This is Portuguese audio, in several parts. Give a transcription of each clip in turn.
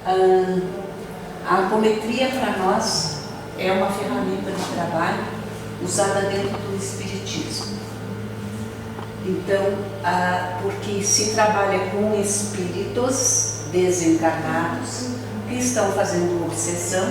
A apometria para nós é uma ferramenta de trabalho usada dentro do espiritismo. Então, porque se trabalha com espíritos desencarnados que estão fazendo obsessão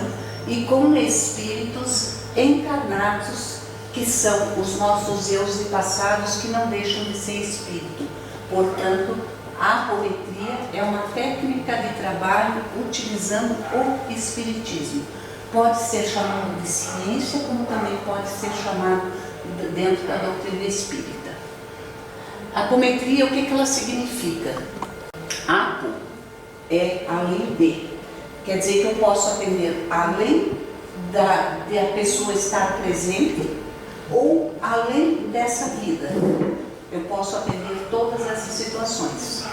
e com espíritos encarnados que são os nossos eus passados que não deixam de ser espírito. Portanto, a apometria é uma técnica de trabalho utilizando o espiritismo. Pode ser chamado de ciência, como também pode ser chamado dentro da doutrina espírita. A apometria, o que ela significa? Apo é além de. Quer dizer que eu posso atender além de a pessoa estar presente ou além dessa vida. Eu posso atender todas essas situações.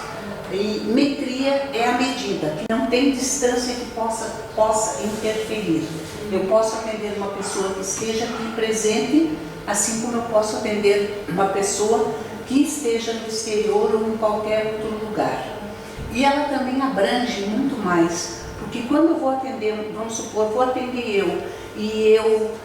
E metria é a medida, que não tem distância que possa interferir. Eu posso atender uma pessoa que esteja aqui presente, assim como eu posso atender uma pessoa que esteja no exterior ou em qualquer outro lugar. E ela também abrange muito mais, porque quando eu vou atender, vamos supor, vou atender eu, e eu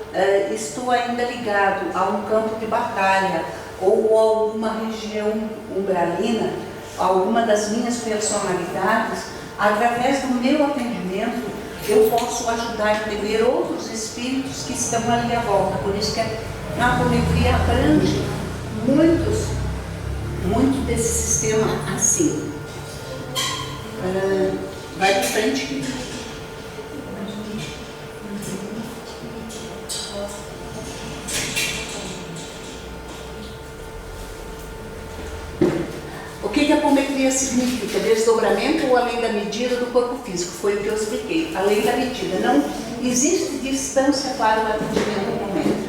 estou ainda ligado a um campo de batalha, ou a alguma região umbralina, alguma das minhas personalidades, através do meu atendimento, eu posso ajudar a entender outros espíritos que estão ali à volta. Por isso que a apometria abrange muito desse sistema assim. Vai para frente. O que a apometria significa? Desdobramento ou além da medida do corpo físico, foi o que eu expliquei, além da medida. Não existe distância para o atendimento apométrico.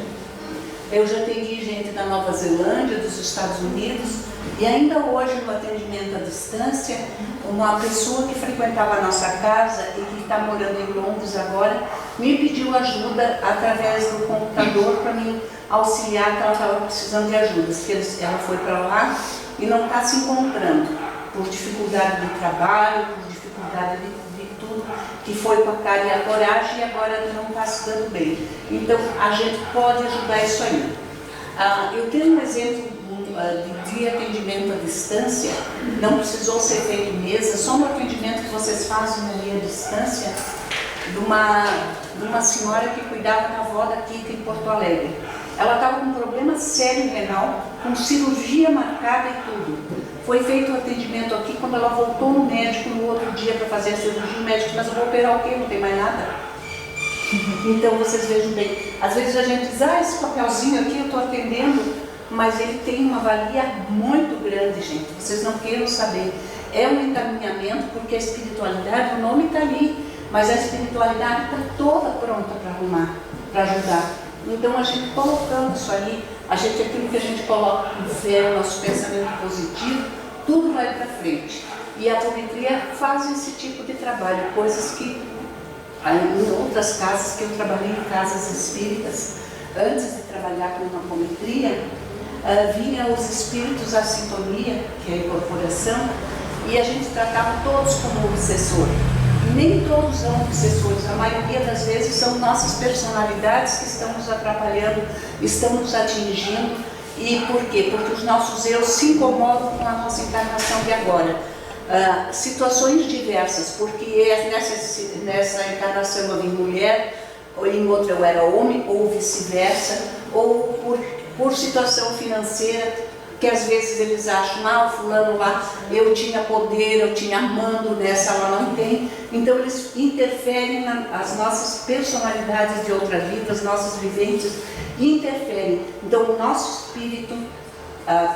Eu já atendi gente da Nova Zelândia, dos Estados Unidos, e ainda hoje no atendimento à distância, uma pessoa que frequentava a nossa casa e que está morando em Londres agora, me pediu ajuda através do computador para me auxiliar, que ela estava precisando de ajuda, porque ela foi para lá e não está se encontrando, por dificuldade de trabalho, por dificuldade de tudo, que foi com a cara e a coragem e agora não está se dando bem. Então, a gente pode ajudar isso aí. Eu tenho um exemplo de atendimento à distância, não precisou ser feito mesa, só um atendimento que vocês fazem ali à distância, de uma senhora que cuidava da avó da Kika em Porto Alegre. Ela estava com um problema sério renal, com cirurgia marcada e tudo. Foi feito o atendimento aqui, quando ela voltou no médico no outro dia para fazer a cirurgia, o médico, mas eu vou operar o quê? Não tem mais nada. Então vocês vejam bem, às vezes a gente diz, esse papelzinho aqui eu estou atendendo, mas ele tem uma valia muito grande, gente. Vocês não queiram saber. É um encaminhamento, porque a espiritualidade, o nome está ali, mas a espiritualidade está toda pronta para arrumar, para ajudar. Então a gente colocando isso ali, aquilo que a gente coloca com fé, o nosso pensamento positivo, tudo vai para frente. E a apometria faz esse tipo de trabalho, coisas que em outras casas, que eu trabalhei em casas espíritas, antes de trabalhar com a apometria, vinha os espíritos à sintonia, que é a incorporação, e a gente tratava todos como obsessor. Nem todos são obsessores, a maioria das vezes são nossas personalidades que estão nos atrapalhando, estão nos atingindo. E por quê? Porque os nossos eus se incomodam com a nossa encarnação de agora. Situações diversas, porque nessa encarnação eu vim mulher, ou em outra eu era homem, ou vice-versa, ou por situação financeira, que às vezes eles acham, o fulano lá, eu tinha poder, eu tinha mando, nessa ela não tem. Então eles interferem nas nossas personalidades de outra vida, as nossas vivências, interferem. Então o nosso espírito,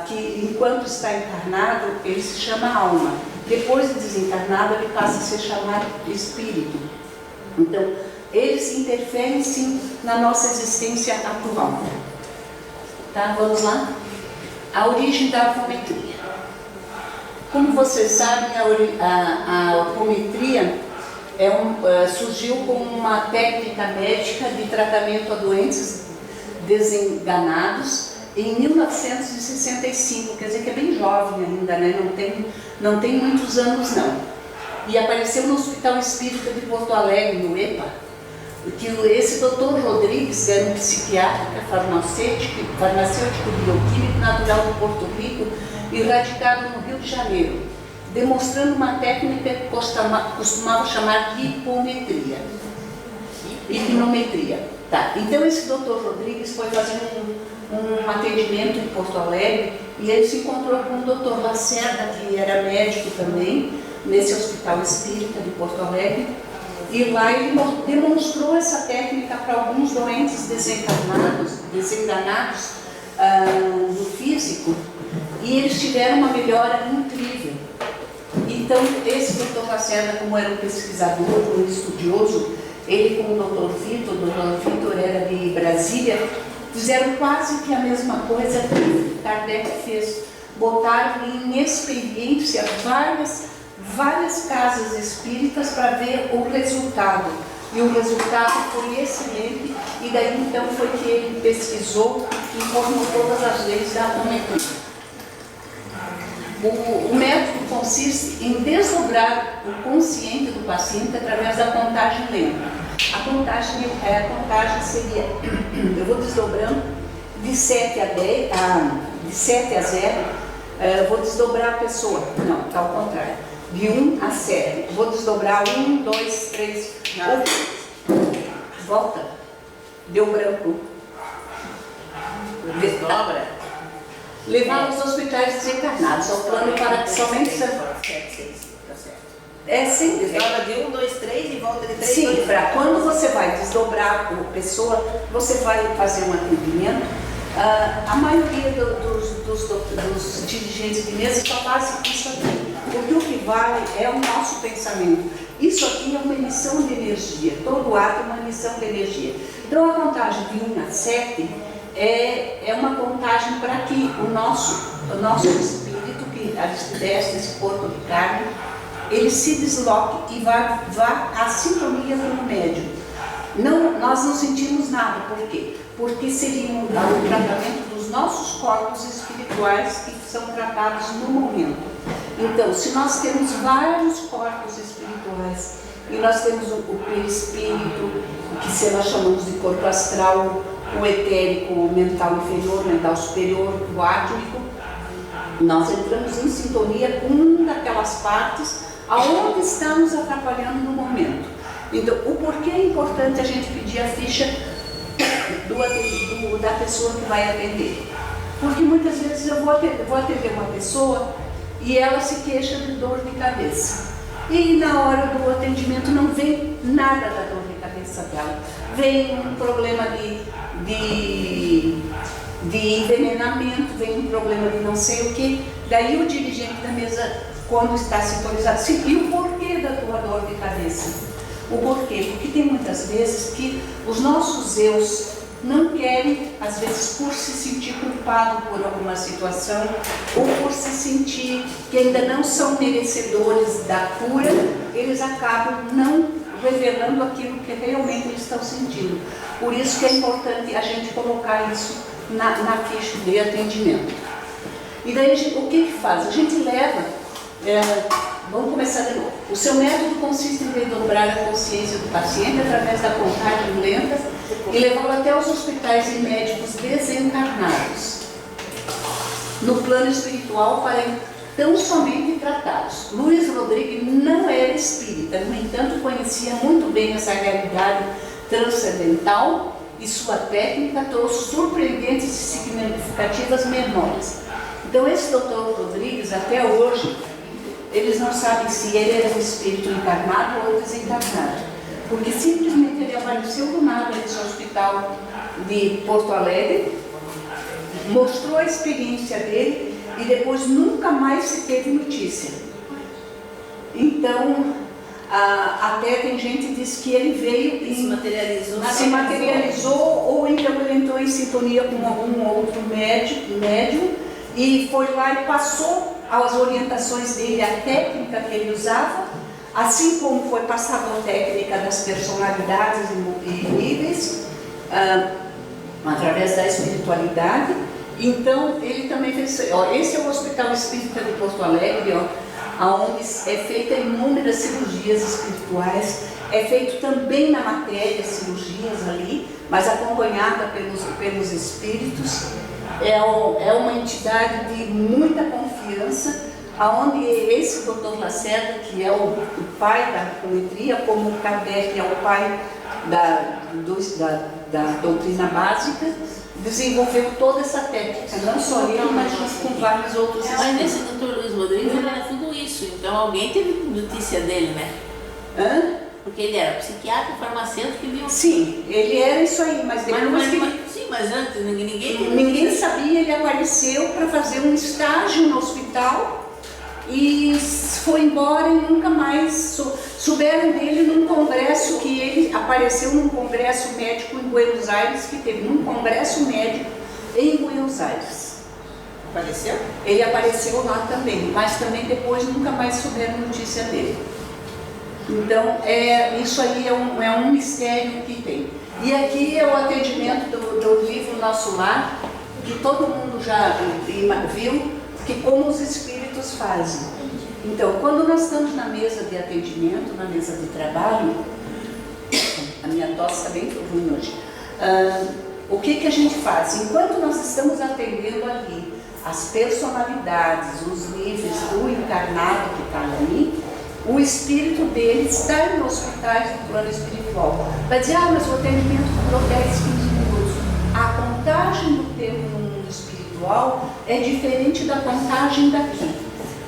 que enquanto está encarnado, ele se chama alma. Depois de desencarnado, ele passa a se chamar espírito. Então, eles interferem sim na nossa existência atual. Tá? Vamos lá? A origem da apometria. Como vocês sabem, a apometria surgiu como uma técnica médica de tratamento a doentes desenganados em 1965, quer dizer que é bem jovem ainda, né? Não tem muitos anos não. e apareceu no Hospital Espírita de Porto Alegre, no EPA, que esse doutor Rodrigues era um psiquiatra, farmacêutico, bioquímico natural de Porto Rico e radicado no Rio de Janeiro, demonstrando uma técnica que costumava chamar de hipnometria. Tá. Então esse doutor Rodrigues foi fazer um atendimento em Porto Alegre e ele se encontrou com o doutor Lacerda, que era médico também, nesse Hospital Espírita de Porto Alegre, e lá ele demonstrou essa técnica para alguns doentes desenganados no físico, e eles tiveram uma melhora incrível. Então, esse doutor Lacerda, como era um pesquisador, um estudioso, ele com o doutor Vitor era de Brasília, fizeram quase que a mesma coisa que Kardec fez. Botaram em experiência várias casas espíritas para ver o resultado. E o resultado foi excelente, e daí então foi que ele pesquisou e formou todas as leis da homeopatia. O método consiste em desdobrar o consciente do paciente através da contagem lenta. A contagem seria, eu vou desdobrando de 7 a 10, de 7 a 0, vou desdobrar a pessoa, não, está ao contrário, de 1 a 7, vou desdobrar 1, 2, 3, volta, deu branco, desdobra. Levar aos hospitais desencarnados, ao plano para que somente... É sim. Desdobra de 1, 2, 3 e volta de 3, sim, 2, para quando você vai desdobrar a pessoa, você vai fazer um atendimento. A maioria dos dirigentes de mesa só fazem isso aqui, porque o que vale é o nosso pensamento. Isso aqui é uma emissão de energia, todo ato é uma emissão de energia. Então a contagem de 1 a 7 é uma contagem para que o nosso espírito, que deste esse corpo de carne, ele se desloque e vá à sintonia com o médium. Nós não sentimos nada, por quê? Porque seria o tratamento dos nossos corpos espirituais que são tratados no momento. Então, se nós temos vários corpos espirituais, e nós temos o perispírito, que nós chamamos de corpo astral, o etérico, o mental inferior, o mental superior, o átmico, nós entramos em sintonia com uma daquelas partes aonde está nos atrapalhando no momento. Então, o porquê é importante a gente pedir a ficha da pessoa que vai atender? Porque muitas vezes eu vou atender uma pessoa e ela se queixa de dor de cabeça. E na hora do atendimento não vem nada da dor de cabeça dela. Vem um problema de envenenamento, vem um problema de não sei o que. Daí o dirigente da mesa, quando está sintonizado, e o porquê da tua dor de cabeça? O porquê? Porque tem muitas vezes que os nossos eus não querem, às vezes por se sentir culpado por alguma situação, ou por se sentir que ainda não são merecedores da cura, eles acabam não revelando aquilo que realmente eles estão sentindo. Por isso que é importante a gente colocar isso na ficha de atendimento. E daí o que faz? A gente leva, vamos começar de novo. O seu método consiste em redobrar a consciência do paciente através da contagem lenta e levá-lo até os hospitais e médicos desencarnados no plano espiritual para tão somente tratados. Luiz Rodrigues não era espírita, no entanto conhecia muito bem essa realidade transcendental e sua técnica trouxe surpreendentes e significativas memórias. Então esse doutor Rodrigues, até hoje, eles não sabem se ele era um espírito encarnado ou desencarnado, porque simplesmente ele apareceu do nada nesse hospital de Porto Alegre, mostrou a experiência dele e depois nunca mais se teve notícia. Então, até tem gente que diz que ele veio e se materializou, ou então ele entrou em sintonia com algum outro médium e foi lá e passou as orientações dele, a técnica que ele usava, assim como foi passada a técnica das personalidades e níveis, através da espiritualidade, Então, ele também fez, ó, esse é o Hospital Espírita de Porto Alegre, ó, onde é feita inúmeras cirurgias espirituais, é feito também na matéria cirurgias ali, mas acompanhada pelos espíritos. É uma entidade de muita confiança, aonde esse Dr. Lacerda, que é o pai da apometria, como Kardec é o pai da doutrina básica, desenvolveu toda essa técnica, não só ele, mas junto com vários outros espíritos. Mas nesse Dr. Luiz Rodrigues ele era tudo isso, então alguém teve notícia dele, né? Hã? Porque ele era psiquiatra, farmacêutico e viu. Sim, ele era isso aí, mas depois sim, mas antes ninguém sabia, ele apareceu para fazer um estágio no hospital e foi embora e nunca mais souberam dele num congresso que ele apareceu num congresso médico em Buenos Aires, que teve um congresso médico em Buenos Aires. Apareceu? Ele apareceu lá também, mas também depois nunca mais souberam notícia dele. Então, isso aí é um mistério que tem. E aqui é o atendimento do livro Nosso Lar, que todo mundo já viu, que como os espíritos fazem. Então, quando nós estamos na mesa de atendimento, na mesa de trabalho, a minha tosse está bem ruim hoje, o que a gente faz? Enquanto nós estamos atendendo ali as personalidades, os níveis do encarnado que está ali, o espírito dele está no hospital do plano espiritual. Vai dizer, mas o atendimento durou 10, 15 minutos. A contagem do tempo no mundo espiritual é diferente da contagem daqui.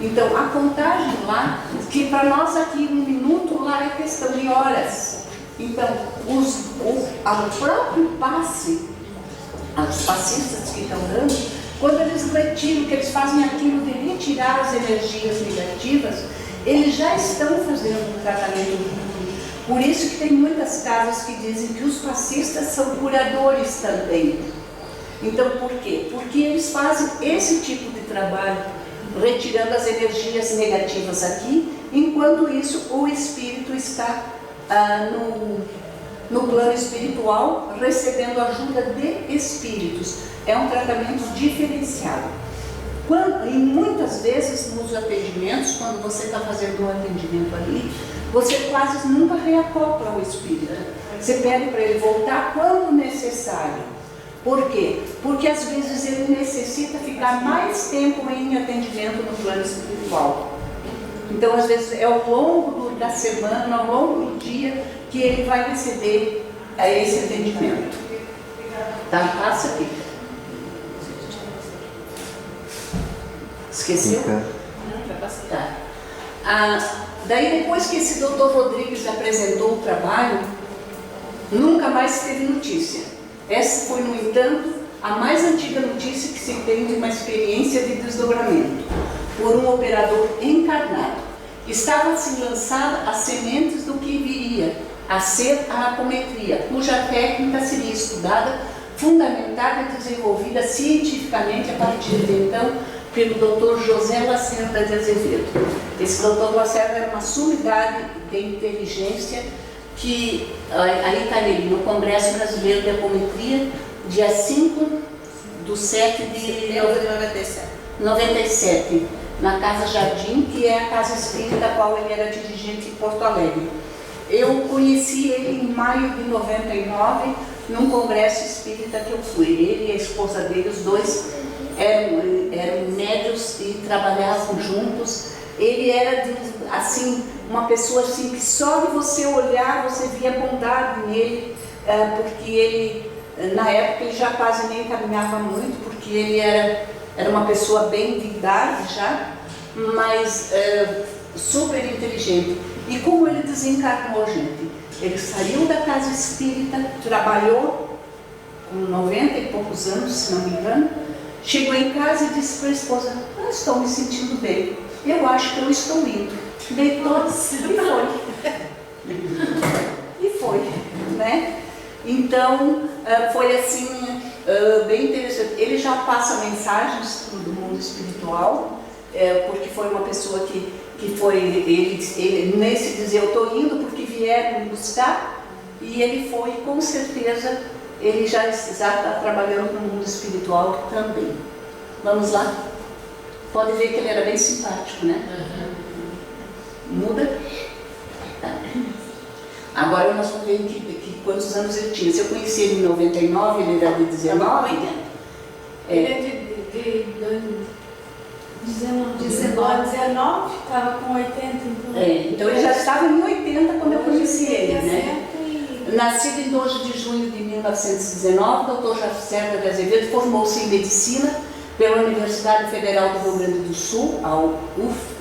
Então, a contagem lá, que para nós aqui 1 minuto, lá é questão de horas. Então, o próprio passe, os passistas que estão dando, quando eles retiram, que eles fazem aquilo de retirar as energias negativas, eles já estão fazendo um tratamento. Por isso que tem muitas casas que dizem que os passistas são curadores também. Então, por quê? Porque eles fazem esse tipo de trabalho, retirando as energias negativas aqui, enquanto isso o espírito está no plano espiritual, recebendo ajuda de espíritos. É um tratamento diferenciado. E muitas vezes nos atendimentos, quando você está fazendo um atendimento ali, você quase nunca reacopla o espírito. Você pede para ele voltar quando necessário. Por quê? Porque às vezes ele necessita ficar mais tempo em atendimento no plano espiritual. Então, às vezes é ao longo da semana, ao longo do dia, que ele vai receber esse atendimento. Tá? Passa aqui. Esqueceu? Tá. Daí depois que esse doutor Rodrigues apresentou o trabalho, nunca mais teve notícia. Essa foi, no entanto, a mais antiga notícia que se tem de uma experiência de desdobramento por um operador encarnado. Estava-se lançada as sementes do que viria a ser a apometria, cuja técnica seria estudada, fundamentada e desenvolvida cientificamente a partir de então pelo Dr. José Lacerda de Azevedo. Esse Dr. Lacerda era uma sumidade de inteligência que aí está ele, no Congresso Brasileiro de Apometria, dia 5/7/97, na Casa Jardim, que é a casa espírita a qual ele era dirigente em Porto Alegre. Eu conheci ele em maio de 99, num congresso espírita que eu fui. Ele e a esposa dele, os dois eram médios e trabalhavam juntos. Ele era assim, uma pessoa assim, que só de você olhar você via bondade nele, porque ele, na época, ele já quase nem caminhava muito, porque ele era uma pessoa bem de idade já, mas super inteligente. E como ele desencarnou, gente? Ele saiu da casa espírita, trabalhou com 90 e poucos anos, se não me engano, chegou em casa e disse para a esposa: "Eu estou me sentindo bem, eu acho que eu estou indo." Deitou-se e foi. E foi, né? Então, foi assim, bem interessante. Ele já passa mensagens do mundo espiritual, porque foi uma pessoa que foi, ele nesse dizer: "Eu estou indo porque vieram me buscar", e ele foi, com certeza, ele já está trabalhando no mundo espiritual também. Vamos lá? Pode ver que ele era bem simpático, né? Muda? Tá. Agora nós vamos ver que quantos anos ele tinha. Se eu conheci ele em 99, ele era de 19. Ele é de 19, estava com 80, então. Então ele já estava em 80 quando eu conheci ele, né? Nascido em 12 de junho de 1919, Dr. Lacerda de Azevedo formou-se em Medicina pela Universidade Federal do Rio Grande do Sul, a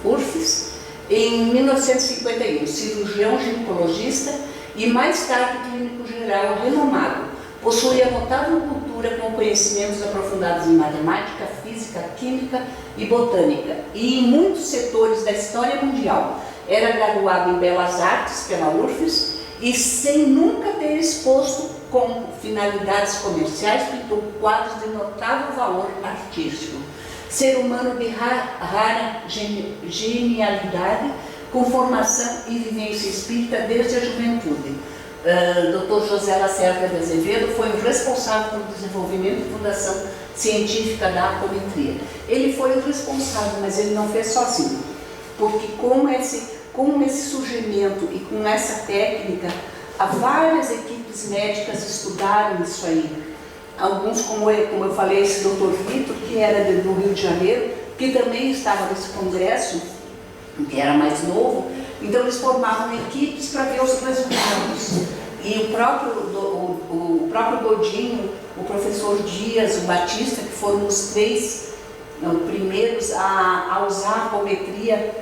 URFES, em 1951, cirurgião ginecologista e mais tarde clínico geral renomado. Possuía notável cultura com conhecimentos aprofundados em matemática, física, química e botânica, e em muitos setores da história mundial. Era graduado em Belas Artes pela URFES e, sem nunca ter exposto com finalidades comerciais, pintou quadros de notável valor artístico. Ser humano de rara genialidade, com formação e vivência espírita desde a juventude. Dr. José Lacerda de Azevedo foi o responsável pelo desenvolvimento e fundação científica da apometria. Ele foi o responsável, mas ele não fez sozinho, porque com esse surgimento e com essa técnica, várias equipes médicas estudaram isso aí. Alguns, como eu falei, esse Dr. Vitor, que era do Rio de Janeiro, que também estava nesse congresso, que era mais novo. Então eles formavam equipes para ver os resultados. E o próprio Godinho, o professor Dias, o Batista, que foram os três primeiros a usar a apometria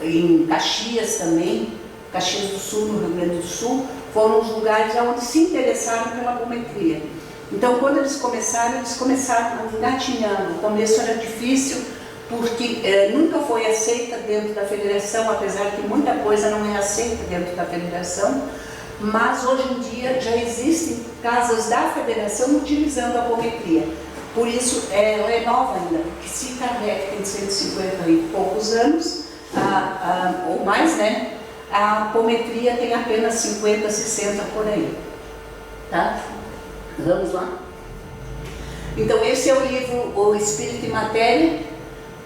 em Caxias também, Caxias do Sul, no Rio Grande do Sul, foram os lugares onde se interessaram pela apometria. Então, quando eles começaram engatinhando. O começo era difícil, porque nunca foi aceita dentro da federação, apesar que muita coisa não é aceita dentro da federação, mas hoje em dia já existem casas da federação utilizando a apometria. Por isso, ela é nova ainda, porque se Kardec tem 150 e poucos anos, ou mais, né? A apometria tem apenas 50, 60 por aí. Tá? Vamos lá? Então, esse é o livro O Espírito e Matéria,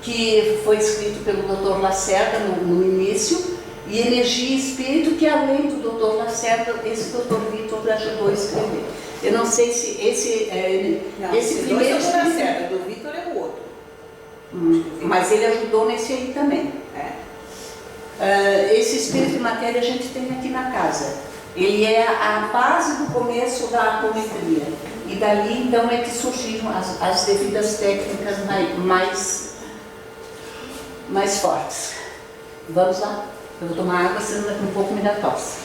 que foi escrito pelo Dr. Lacerda no início, e Energia e Espírito, que além do Dr. Lacerda, esse Dr. Vitor ajudou a escrever. Eu não sei se esse primeiro é o Lacerda, do Vitor é o outro. Mas ele ajudou nesse aí também. Esse Espírito e Matéria a gente tem aqui na casa. Ele é a base do começo da apometria. E dali então é que surgiram as devidas técnicas mais fortes. Vamos lá? Eu vou tomar água, senão daqui um pouco me dá tosse.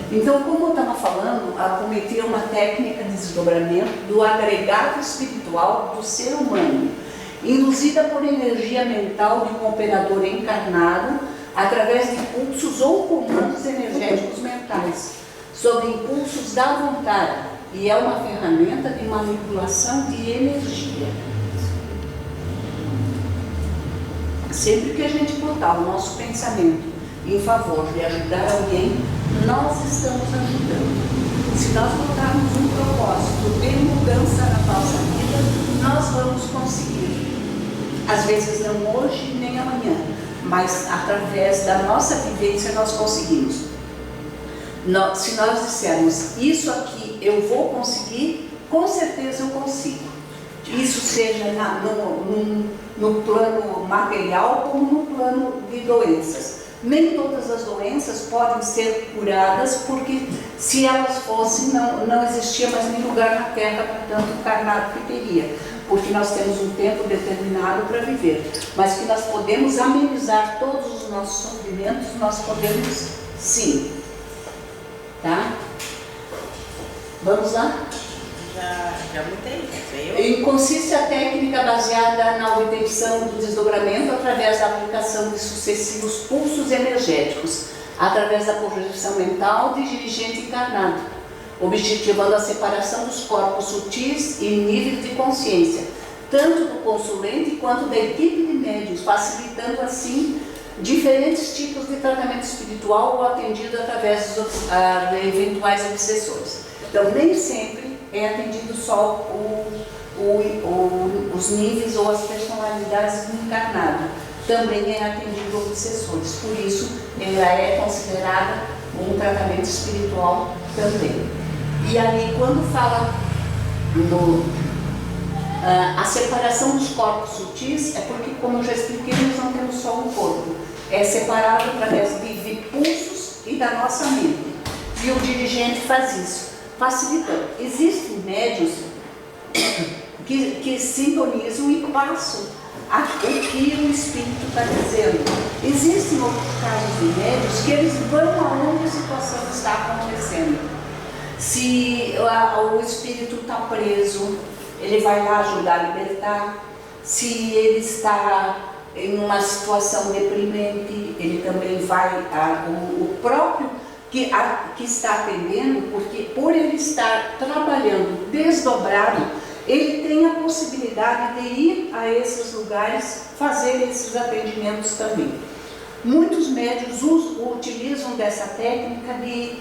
Então, como eu estava falando, a apometria é uma técnica de desdobramento do agregado espiritual do ser humano, induzida por energia mental de um operador encarnado através de impulsos ou comandos energéticos mentais, sob impulsos da vontade, e é uma ferramenta de manipulação de energia. Sempre que a gente botar o nosso pensamento em favor de ajudar alguém, nós estamos ajudando. Se nós botarmos um propósito de mudança na nossa vida, nós vamos conseguir. Às vezes não hoje nem amanhã, mas através da nossa vivência nós conseguimos. Se nós dissermos, isso aqui eu vou conseguir, com certeza eu consigo. Isso seja no plano material como no plano de doenças. Nem todas as doenças podem ser curadas, porque se elas fossem, não existia mais nem lugar na Terra para tanto encarnado que teria, porque nós temos um tempo determinado para viver. Mas que nós podemos amenizar todos os nossos sofrimentos, nós podemos sim. Tá? Vamos lá? Já mudei. Consiste a técnica baseada na obtenção do desdobramento através da aplicação de sucessivos pulsos energéticos, através da projeção mental de dirigente encarnado, objetivando a separação dos corpos sutis e níveis de consciência, tanto do consulente quanto da equipe de médiuns, facilitando assim diferentes tipos de tratamento espiritual ou atendido através de eventuais obsessores. Então, nem sempre é atendido só os níveis ou as personalidades do encarnado, também é atendido obsessores, por isso ela é considerada um tratamento espiritual também. E aí, quando fala a separação dos corpos sutis, é porque, como eu já expliquei, nós não temos só um corpo, é separado através de impulsos e da nossa mente, e o dirigente faz isso, facilitando. Existem médios que sintonizam e passam o que o espírito está dizendo. Existem outros casos de médios que eles vão aonde a situação está acontecendo. Se o espírito está preso, ele vai lá ajudar a libertar. Se ele está em uma situação deprimente, ele também vai, o próprio que está atendendo, porque por ele estar trabalhando desdobrado, ele tem a possibilidade de ir a esses lugares, fazer esses atendimentos também. Muitos médios utilizam dessa técnica de,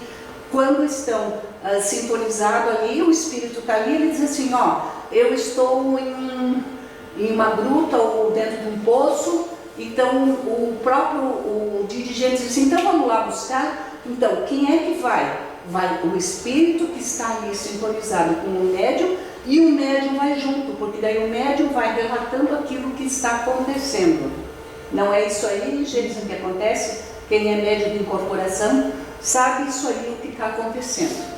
quando estão sintonizados ali, o espírito está ali, ele diz assim, ó, eu estou em uma gruta ou dentro de um poço, então o dirigente diz assim, então vamos lá buscar. Então, quem é que vai? Vai o espírito que está ali sintonizado com o médium, e o médium vai junto, porque daí o médium vai relatando aquilo que está acontecendo. Não é isso aí, gente, que acontece? Quem é médium de incorporação sabe isso aí, o que está acontecendo.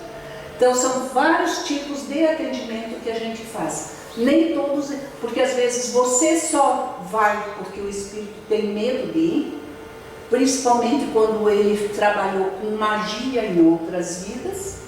Então, são vários tipos de atendimento que a gente faz. Nem todos, porque às vezes você só vai porque o espírito tem medo de ir, principalmente quando ele trabalhou com magia em outras vidas.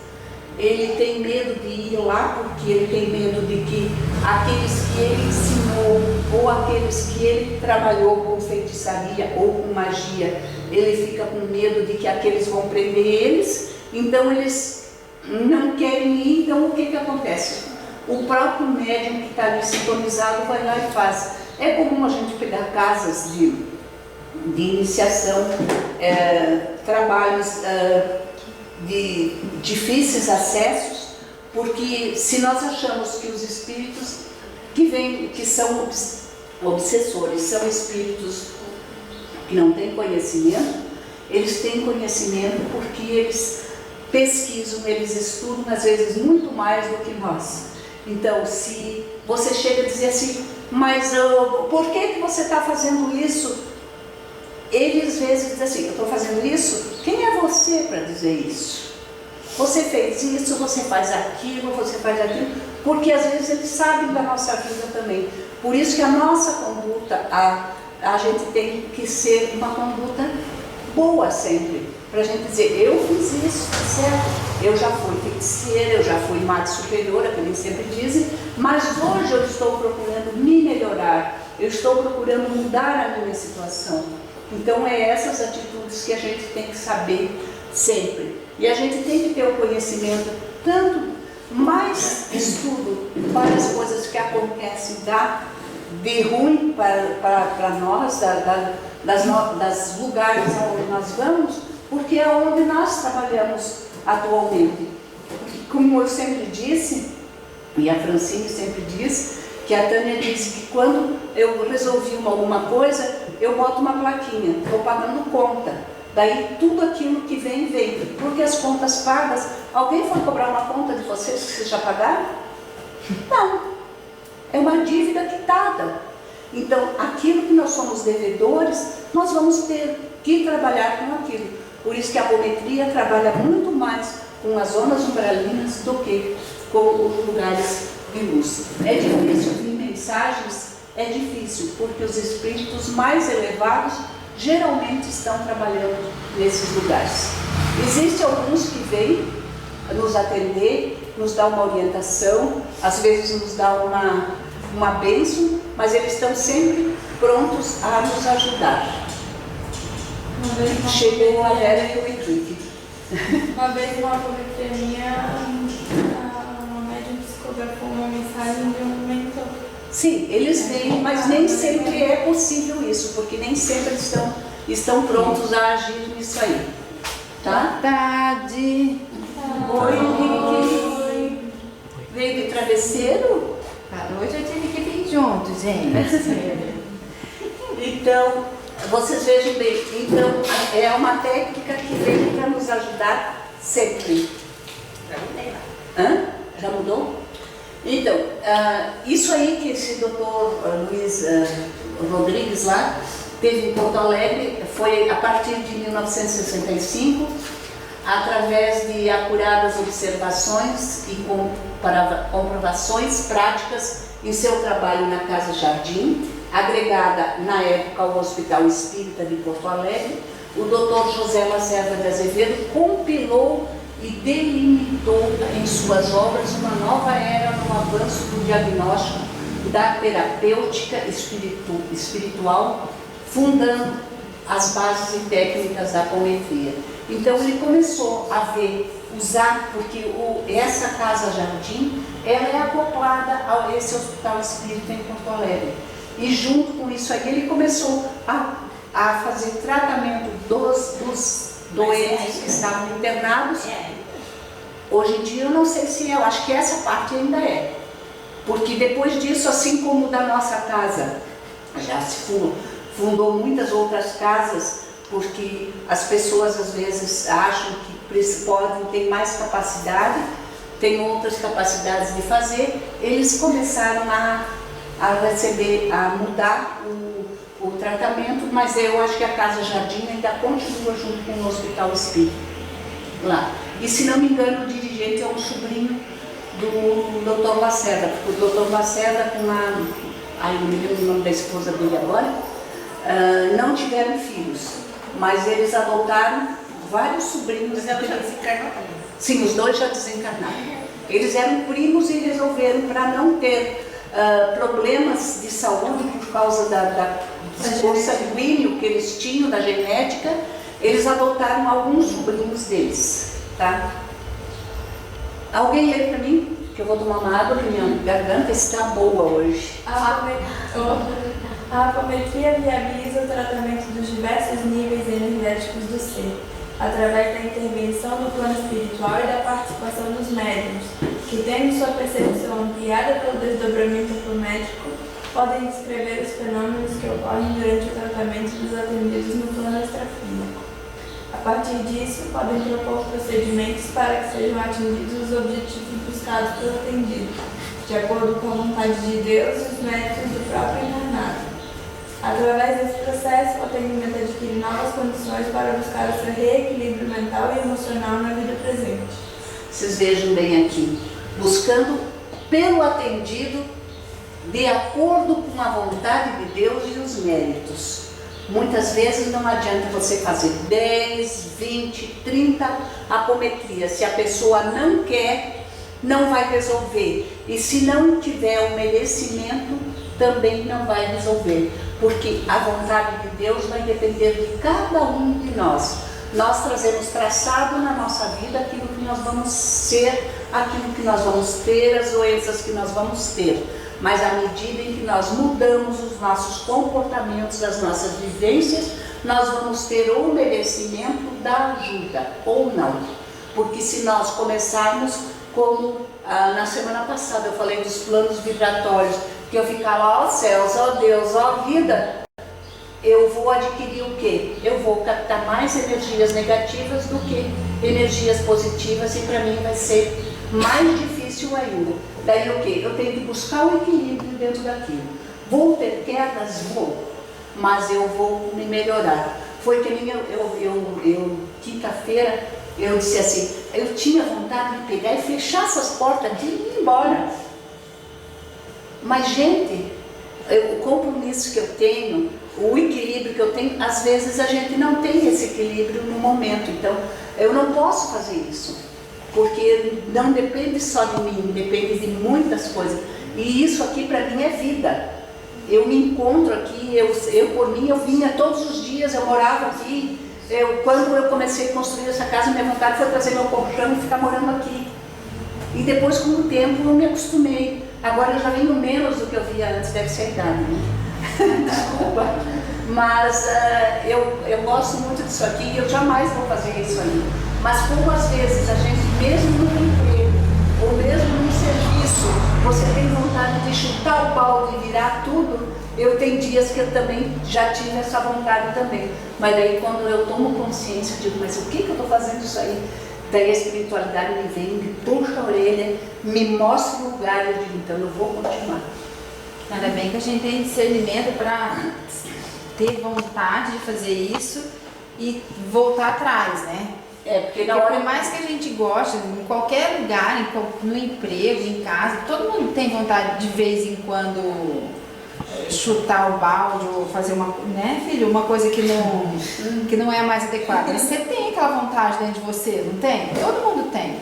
Ele tem medo de ir lá porque ele tem medo de que aqueles que ele ensinou ou aqueles que ele trabalhou com feitiçaria ou com magia, ele fica com medo de que aqueles vão prender eles, então eles não querem ir. Então o que acontece? O próprio médium que está ali sintonizado vai lá e faz. É comum a gente pegar casas de iniciação, trabalhos de difíceis acessos, porque se nós achamos que os espíritos que são obsessores são espíritos que não têm conhecimento, eles têm conhecimento porque eles pesquisam, eles estudam às vezes muito mais do que nós. Então, se você chega a dizer assim, mas por que você está fazendo isso? Ele às vezes diz assim, eu estou fazendo isso? Quem é você para dizer isso? Você fez isso, você faz aquilo, porque às vezes eles sabem da nossa vida também. Por isso que a nossa conduta, a gente tem que ser uma conduta boa sempre, para a gente dizer, eu fiz isso, certo? Eu já fui feiticeira, eu já fui mate superiora, que eles sempre dizem, mas hoje eu estou procurando me melhorar, eu estou procurando mudar a minha situação. Então é essas atitudes que a gente tem que saber sempre. E a gente tem que ter o conhecimento, tanto mais estudo para as coisas que acontecem de ruim para nós, das lugares onde nós vamos, porque é onde nós trabalhamos atualmente. Como eu sempre disse, e a Francine sempre diz, que a Tânia disse que quando eu resolvi alguma coisa, eu boto uma plaquinha, estou pagando conta. Daí tudo aquilo que vem, porque as contas pagas, alguém foi cobrar uma conta de vocês que vocês já pagaram? Não, é uma dívida quitada. Então, aquilo que nós somos devedores, nós vamos ter que trabalhar com aquilo. Por isso que a apometria trabalha muito mais com as zonas umbralinas do que com os lugares de luz. É difícil vir mensagens, é difícil, porque os espíritos mais elevados geralmente estão trabalhando nesses lugares. Existem alguns que vêm nos atender, nos dar uma orientação, às vezes nos dar uma bênção, mas eles estão sempre prontos a nos ajudar. Chegou a Vera e o Henrique. Uma vez numa apometria minha, uma médium psicografou uma mensagem de um mentor. Sim, eles vêm, mas nem sempre é possível isso, porque nem sempre estão prontos a agir nisso aí. Tá? Boa tarde. Oi, Henrique. Veio de travesseiro? Hoje eu tive que vir junto, gente. Então, vocês vejam bem, então é uma técnica que vem para nos ajudar sempre. Já mudei lá. Hã? Já mudou? Então, isso aí que esse doutor Luiz Rodrigues lá teve em Porto Alegre foi a partir de 1965, através de acuradas observações e comprovações práticas em seu trabalho na Casa Jardim, agregada na época ao Hospital Espírita de Porto Alegre. O Dr. José Lacerda de Azevedo compilou e delimitou em suas obras uma nova era no avanço do diagnóstico da terapêutica espiritual, fundando as bases e técnicas da apometria. Então ele começou a usar, porque essa Casa Jardim, ela é acoplada a esse Hospital Espírita em Porto Alegre. E junto com isso aí ele começou a fazer tratamento dos doentes que estavam internados. Hoje em dia eu não sei se é, eu acho que essa parte ainda é. Porque depois disso, assim como da nossa casa, já se fundou muitas outras casas, porque as pessoas às vezes acham que podem ter mais capacidade, têm outras capacidades de fazer, eles começaram a mudar o tratamento, mas eu acho que a Casa Jardim ainda continua junto com o Hospital Espírita lá. E se não me engano, o dirigente é um sobrinho do Dr. Lacerda, porque o Dr. Lacerda com não me lembro o nome da esposa dele agora, não tiveram filhos, mas eles adotaram vários sobrinhos. Mas ela já desencarnou também? Sim, os dois já desencarnaram. Eles eram primos e resolveram, para não ter problemas de saúde por causa do sanguíneo que eles tinham, da genética, eles adotaram alguns sobrinhos deles, tá? Alguém lê para mim? Que eu vou tomar uma água, que minha garganta está boa hoje. A apometria viabiliza o tratamento dos diversos níveis energéticos do ser, através da intervenção do plano espiritual e da participação dos médiuns, que, tendo sua percepção ampliada pelo desdobramento apométrico, podem descrever os fenômenos que ocorrem durante o tratamento dos atendidos no plano extrafísico. A partir disso, podem propor procedimentos para que sejam atingidos os objetivos buscados pelo atendido, de acordo com a vontade de Deus e os méritos do próprio encarnado. Através desse processo, o atendimento adquire novas condições para buscar o seu reequilíbrio mental e emocional na vida presente. Vocês vejam bem aqui, buscando pelo atendido de acordo com a vontade de Deus e os méritos. Muitas vezes não adianta você fazer 10, 20, 30 apometrias. Se a pessoa não quer, não vai resolver. E se não tiver o merecimento, também não vai resolver. Porque a vontade de Deus vai depender de cada um de nós. Nós trazemos traçado na nossa vida aquilo que nós vamos ser, aquilo que nós vamos ter, as doenças que nós vamos ter. Mas à medida em que nós mudamos os nossos comportamentos, as nossas vivências, nós vamos ter o merecimento da ajuda, ou não. Porque se nós começarmos, como na semana passada eu falei dos planos vibratórios, que eu ficava, ó céus, ó Deus, ó vida, eu vou adquirir o quê? Eu vou captar mais energias negativas do que energias positivas, e para mim vai ser mais difícil ainda. Daí o quê? Eu tenho que buscar o equilíbrio dentro daquilo. Vou ter quedas? Vou, mas eu vou me melhorar. Foi que nem eu quinta-feira, eu disse assim, eu tinha vontade de pegar e fechar essas portas aqui e ir embora. Mas, gente, o compromisso que eu tenho, o equilíbrio que eu tenho, às vezes a gente não tem esse equilíbrio no momento. Então, eu não posso fazer isso, porque não depende só de mim, depende de muitas coisas. E isso aqui para mim é vida. Eu me encontro aqui, eu por mim, eu vinha todos os dias, eu morava aqui. Quando eu comecei a construir essa casa, minha vontade foi trazer meu colchão e ficar morando aqui. E depois, com o tempo, eu me acostumei. Agora eu já venho menos do que eu via antes, deve ser a idade, né? Desculpa. Mas eu gosto muito disso aqui e eu jamais vou fazer isso aí. Mas como às vezes a gente, mesmo no emprego ou mesmo no serviço, você tem vontade de chutar o balde e virar tudo, eu tenho dias que eu também já tive essa vontade também. Mas daí quando eu tomo consciência, eu digo, mas o que eu estou fazendo isso aí? Daí a espiritualidade me vem, me puxa a orelha, me mostra o lugar e eu digo, então eu vou continuar. Ainda bem que a gente tem discernimento para ter vontade de fazer isso e voltar atrás, né? Porque na Porque hora... por mais que a gente goste, em qualquer lugar, no emprego, em casa, todo mundo tem vontade de vez em quando chutar o balde ou fazer uma, né, filho, uma coisa que não é a mais adequada. Mas você tem aquela vontade dentro de você, não tem? Todo mundo tem.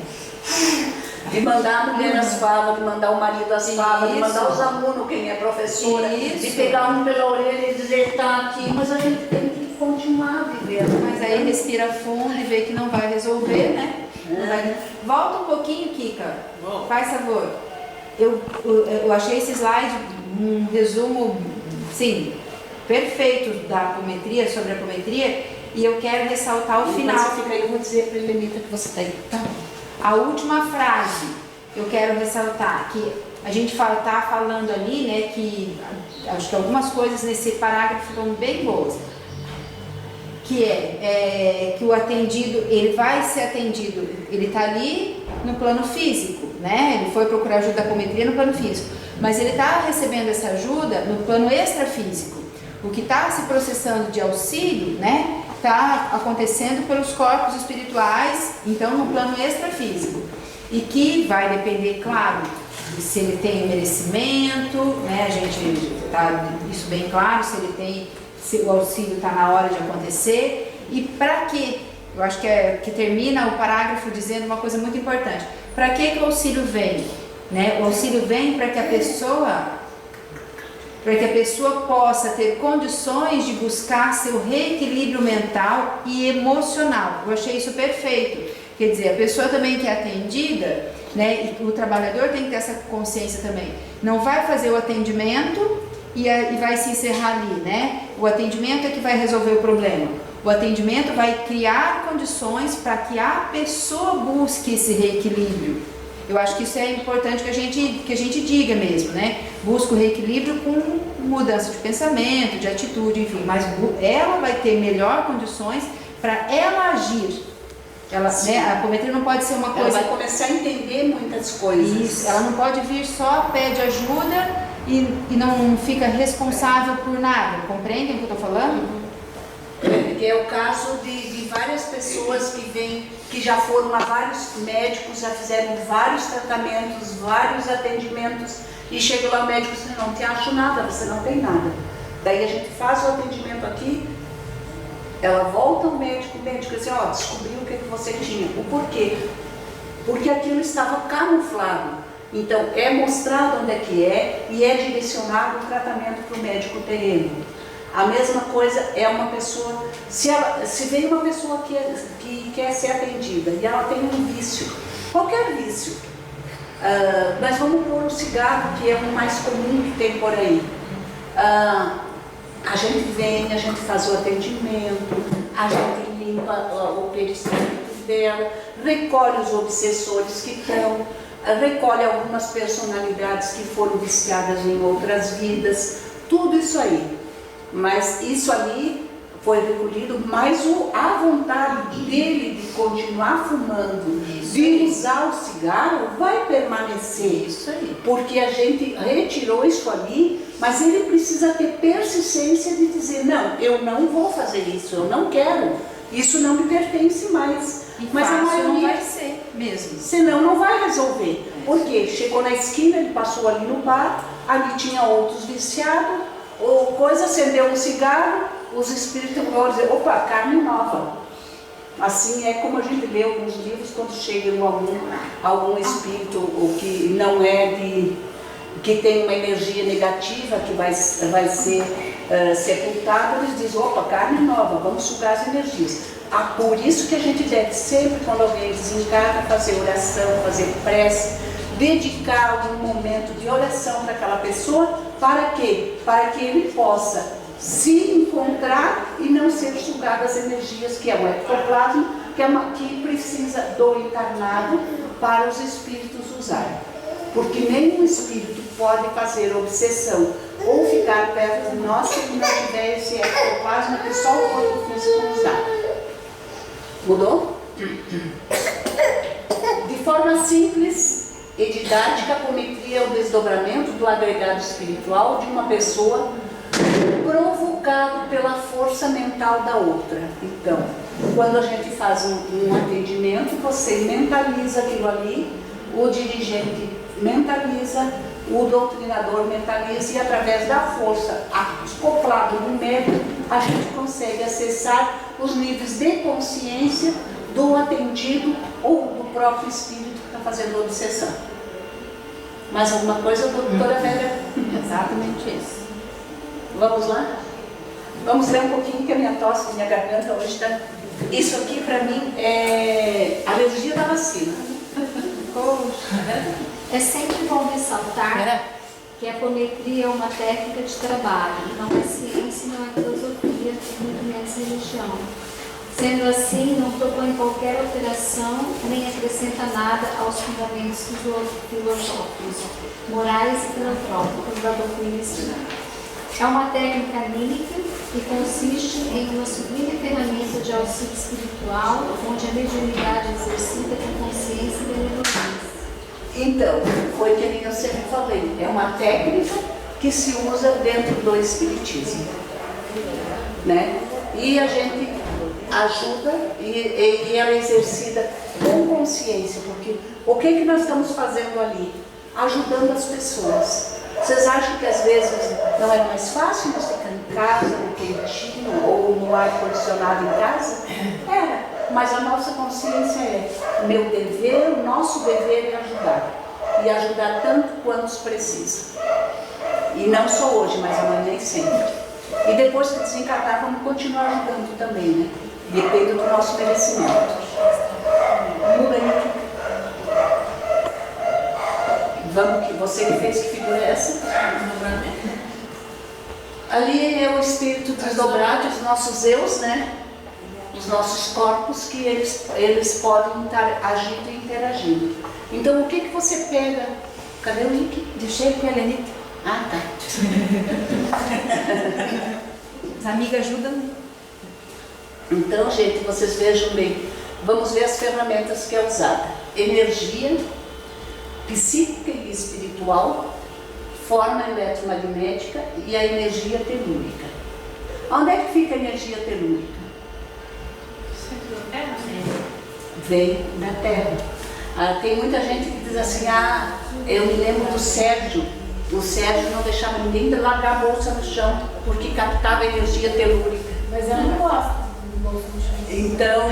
De mandar a mulher às favas, de mandar o marido às favas, de mandar os alunos, quem é professora, de pegar um pela orelha e dizer, tá aqui, mas a gente tem que continuar vivendo. Mas aí respira fundo e vê que não vai resolver, né? Volta um pouquinho, Kika, faz favor. Eu achei esse slide um resumo, sim, perfeito da apometria, sobre a apometria, e eu quero ressaltar o final. Você fica aí, eu vou dizer para a Helenita que você está aí. Tá. A última frase eu quero ressaltar, que a gente está falando ali, né, que acho que algumas coisas nesse parágrafo ficam bem boas, que que o atendido, ele vai ser atendido, ele está ali no plano físico, né, ele foi procurar ajuda da apometria no plano físico, mas ele está recebendo essa ajuda no plano extrafísico. O que está se processando de auxílio, né, está acontecendo pelos corpos espirituais, então no plano extrafísico. E que vai depender, claro, de se ele tem merecimento, né, a gente está isso bem claro, se o auxílio está na hora de acontecer. E para quê? Eu acho que termina o parágrafo dizendo uma coisa muito importante. Para que o auxílio vem? Né? O auxílio vem para que a pessoa possa ter condições de buscar seu reequilíbrio mental e emocional. Eu achei isso perfeito. Quer dizer, a pessoa também que é atendida, né, e o trabalhador tem que ter essa consciência também. Não vai fazer o atendimento e vai se encerrar ali, né? O atendimento é que vai resolver o problema. O atendimento vai criar condições para que a pessoa busque esse reequilíbrio. Eu acho que isso é importante que a gente diga mesmo, né? Busca o reequilíbrio com mudança de pensamento, de atitude, enfim. Mas ela vai ter melhor condições para ela agir. Né, a apometria não pode ser uma coisa... Ela vai começar a entender muitas coisas. Isso, ela não pode vir só, pede ajuda e não fica responsável por nada. Compreendem o que eu estou falando? É o caso de várias pessoas que já foram a vários médicos, já fizeram vários tratamentos, vários atendimentos, e chega lá o médico e diz, não te acho nada, você não tem nada. Daí a gente faz o atendimento aqui, ela volta ao médico, o médico diz, ó, descobriu o que você tinha. O porquê? Porque aquilo estava camuflado. Então é mostrado onde é que é e é direcionado o tratamento para o médico terreno. A mesma coisa é uma pessoa, se vem uma pessoa que quer ser atendida e ela tem um vício, qualquer vício, mas vamos pôr o cigarro, que é o mais comum que tem por aí. A gente vem, a gente faz o atendimento, a gente limpa o perispírito dela, recolhe os obsessores que estão, recolhe algumas personalidades que foram viciadas em outras vidas, tudo isso aí. Mas isso ali foi recolhido, mas a vontade dele de continuar fumando, de usar o cigarro, vai permanecer. Isso aí. Porque a gente retirou isso ali, mas ele precisa ter persistência de dizer, não, eu não vou fazer isso, eu não quero, isso não me pertence mais. Mas a maioria não vai ser mesmo. Senão não vai resolver. Porque chegou na esquina, ele passou ali no bar, ali tinha outros viciados, ou coisa, acendeu um cigarro, os espíritos vão dizer, opa, carne nova. Assim é como a gente lê alguns livros, quando chega algum espírito ou que não é que tem uma energia negativa, que vai ser sepultado, eles dizem, opa, carne nova, vamos sugar as energias. Por isso que a gente deve sempre, quando alguém desencarna, fazer oração, fazer prece, dedicar um momento de oração para aquela pessoa, para quê? Para que ele possa se encontrar e não ser sugado às energias, que é o ectoplasma, que precisa do encarnado para os espíritos usarem. Porque nenhum espírito pode fazer obsessão ou ficar perto de nós se não tiver esse ectoplasma que só o corpo físico nos dá. Mudou? De forma simples e didática, a apometria é o desdobramento do agregado espiritual de uma pessoa provocado pela força mental da outra. Então, quando a gente faz um atendimento, você mentaliza aquilo ali, o dirigente mentaliza, o doutrinador mentaliza, e através da força acoplado no médico, a gente consegue acessar os níveis de consciência do atendido ou do próprio espírito que está fazendo a obsessão. Mais alguma coisa, doutora Vera? Exatamente isso. Vamos lá? Vamos ler um pouquinho, que a minha tosse, minha garganta hoje está... Isso aqui para mim é alergia da vacina. É sempre bom ressaltar que a apometria é uma técnica de trabalho, não é ciência, não é filosofia, muito menos religião. Sendo assim, não propõe qualquer alteração, nem acrescenta nada aos fundamentos filosóficos, morais e filantrópicos da doutrina espírita. É uma técnica anímica que consiste em uma sublime ferramenta de auxílio espiritual, onde a mediunidade é exercida com consciência e benevolência. Então, foi que eu sempre falei, é uma técnica que se usa dentro do espiritismo, né? E a gente ajuda e ela é exercida com consciência, porque o que nós estamos fazendo ali? Ajudando as pessoas. Vocês acham que às vezes não é mais fácil nós ficar em casa, no quentinho ou no ar-condicionado em casa? Era, mas a nossa consciência é, meu dever, o nosso dever é ajudar. E ajudar tanto quanto precisa. E não só hoje, mas amanhã e sempre. E depois que desencarnar, vamos continuar ajudando também, né? Depende do nosso merecimento. Muda aí. Vamos, que você que fez, que figura é essa? Ali é o espírito desdobrado, os nossos eus, né? Os nossos corpos, que eles podem estar agindo e interagindo. Então, o que você pega? Cadê o link? Deixei com a Helenita. Ah, tá. As amigas ajudam. Então, gente, vocês vejam bem. Vamos ver as ferramentas que é usada. Energia psíquica e espiritual, forma eletromagnética e a energia telúrica. Onde é que fica a energia telúrica? Vem da Terra. Tem muita gente que diz assim, eu me lembro do Sérgio. O Sérgio não deixava ninguém largar a bolsa no chão, porque captava a energia telúrica. Mas eu não gosto do bolso no chão. Então,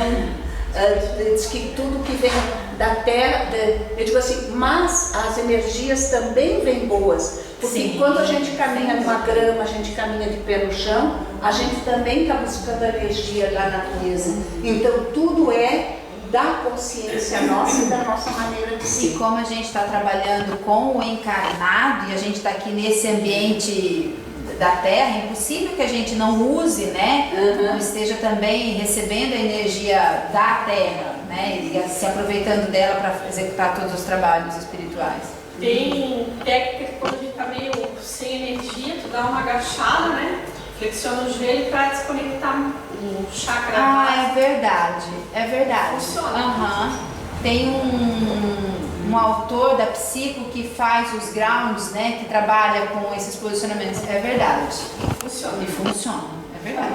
diz que tudo que vem da Terra, eu digo assim, mas as energias também vêm boas, porque Sim. Quando a gente caminha numa grama, a gente caminha de pé no chão, a gente também está buscando a energia da natureza. Então tudo é da consciência nossa e da nossa maneira de E ser. como a gente está trabalhando com o encarnado e a gente está aqui nesse ambiente da Terra, é impossível que a gente não use, né? Não esteja também recebendo a energia da Terra, né? E se aproveitando dela para executar todos os trabalhos espirituais. Tem técnica que quando a gente tá meio sem energia, tu dá uma agachada, né? Flexiona o joelho para desconectar o chakra básico. É verdade, é verdade. Funciona. Tem um autor da Psico que faz os grounds, né? Que trabalha com esses posicionamentos. É verdade. Funciona. E funciona, é verdade.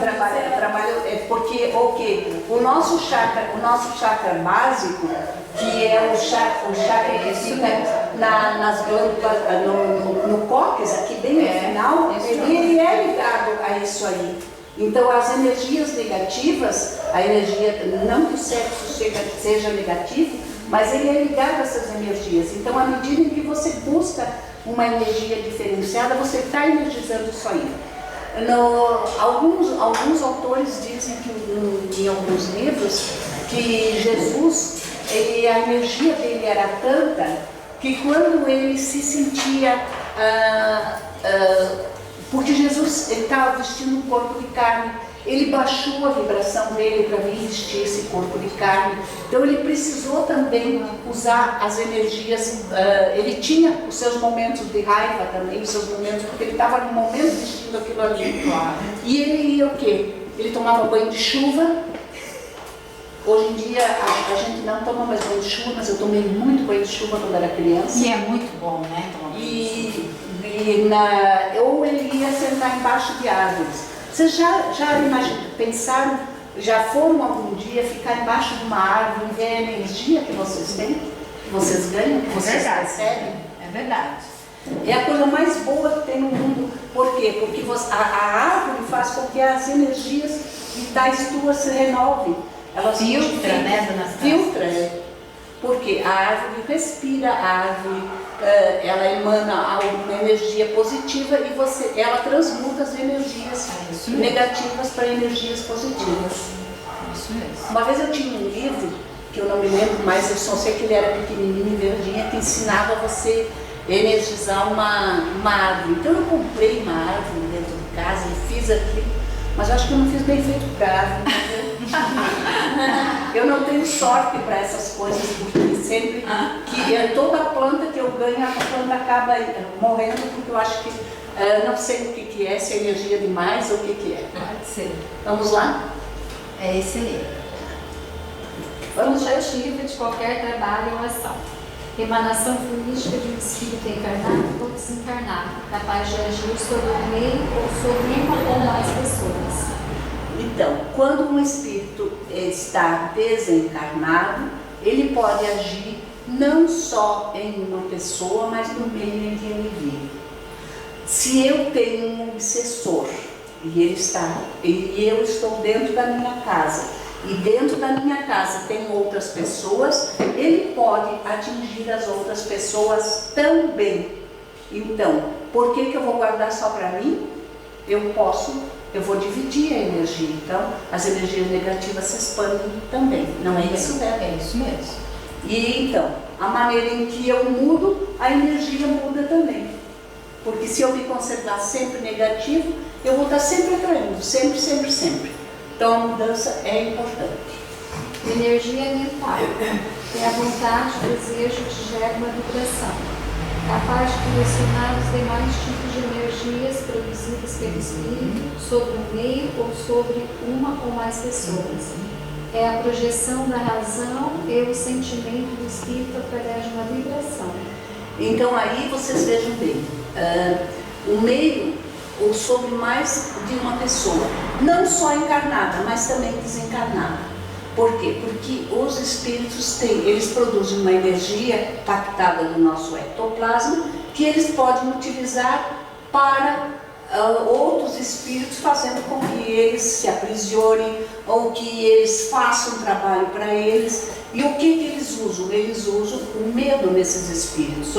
Trabalho é porque o nosso chakra básico, que é o chakra que fica nas glândulas, no cóccix, aqui bem no final, ele é ligado a isso aí. Então as energias negativas, a energia, não que o sexo seja negativo, mas ele é ligado a essas energias. Então à medida em que você busca uma energia diferenciada, você está energizando isso aí. Alguns autores dizem que em alguns livros que Jesus, a energia dele era tanta que quando ele se sentia, porque Jesus estava vestindo um corpo de carne, ele baixou a vibração dele para vir vestir esse corpo de carne. Então ele precisou também usar as energias, ele tinha os seus momentos de raiva também, os seus momentos, porque ele estava no momento vestindo aquilo ali. E ele ia o quê? Ele tomava banho de chuva. Hoje em dia a gente não toma mais banho de chuva, mas eu tomei muito banho de chuva quando era criança. E é muito bom, né? Ou ele ia sentar embaixo de árvores. Vocês já pensaram, já foram algum dia ficar embaixo de uma árvore e ver a energia que vocês têm? Que vocês ganham, que vocês recebem? É verdade. É a coisa mais boa que tem no mundo. Por quê? Porque a árvore faz com que as energias vitais tuas se renovem. Ela filtra, né, dona Cássia? Filtra, porque a árvore respira, a árvore ela emana uma energia positiva e ela transmuta as energias negativas para energias positivas. Isso mesmo. Uma vez eu tinha um livro, que eu não me lembro mais, eu só sei que ele era pequenininho e verdinho, que ensinava você a energizar uma árvore. Então eu comprei uma árvore dentro de casa e fiz aquilo, mas eu acho que eu não fiz bem feito para a árvore. Eu não tenho sorte para essas coisas, porque sempre que toda planta que eu ganho, a planta acaba morrendo, porque eu acho que não sei o que é, se é energia demais ou o que é. Pode ser. Vamos lá? É esse aí. Objetivo de qualquer trabalho ou ação. Emanação fluídica de um espírito encarnado ou desencarnado, capaz de agir sobre o meio ou sobre uma ou mais pessoas. Então, quando um espírito está desencarnado, ele pode agir não só em uma pessoa, mas no meio em que ele vive. Se eu tenho um obsessor e eu estou dentro da minha casa, e dentro da minha casa tem outras pessoas, ele pode atingir as outras pessoas também. Então, por que eu vou guardar só para mim? Eu vou dividir a energia, então as energias negativas se expandem também, não é isso, né? É isso mesmo. E então, a maneira em que eu mudo, a energia muda também. Porque se eu me conservar sempre negativo, eu vou estar sempre atraindo, sempre, sempre, sempre. Então a mudança é importante. Energia mental é a vontade, o desejo que gera uma vibração, capaz de direcionar os demais tipos de energias produzidas pelo espírito sobre um meio ou sobre uma ou mais pessoas. É a projeção da razão e o sentimento do espírito através de uma vibração. Então aí vocês vejam bem, o meio ou sobre mais de uma pessoa, não só encarnada, mas também desencarnada. Por quê? Porque os espíritos eles produzem uma energia captada do nosso ectoplasma que eles podem utilizar para outros espíritos, fazendo com que eles se aprisionem ou que eles façam trabalho para eles. E o que eles usam? Eles usam o medo nesses espíritos.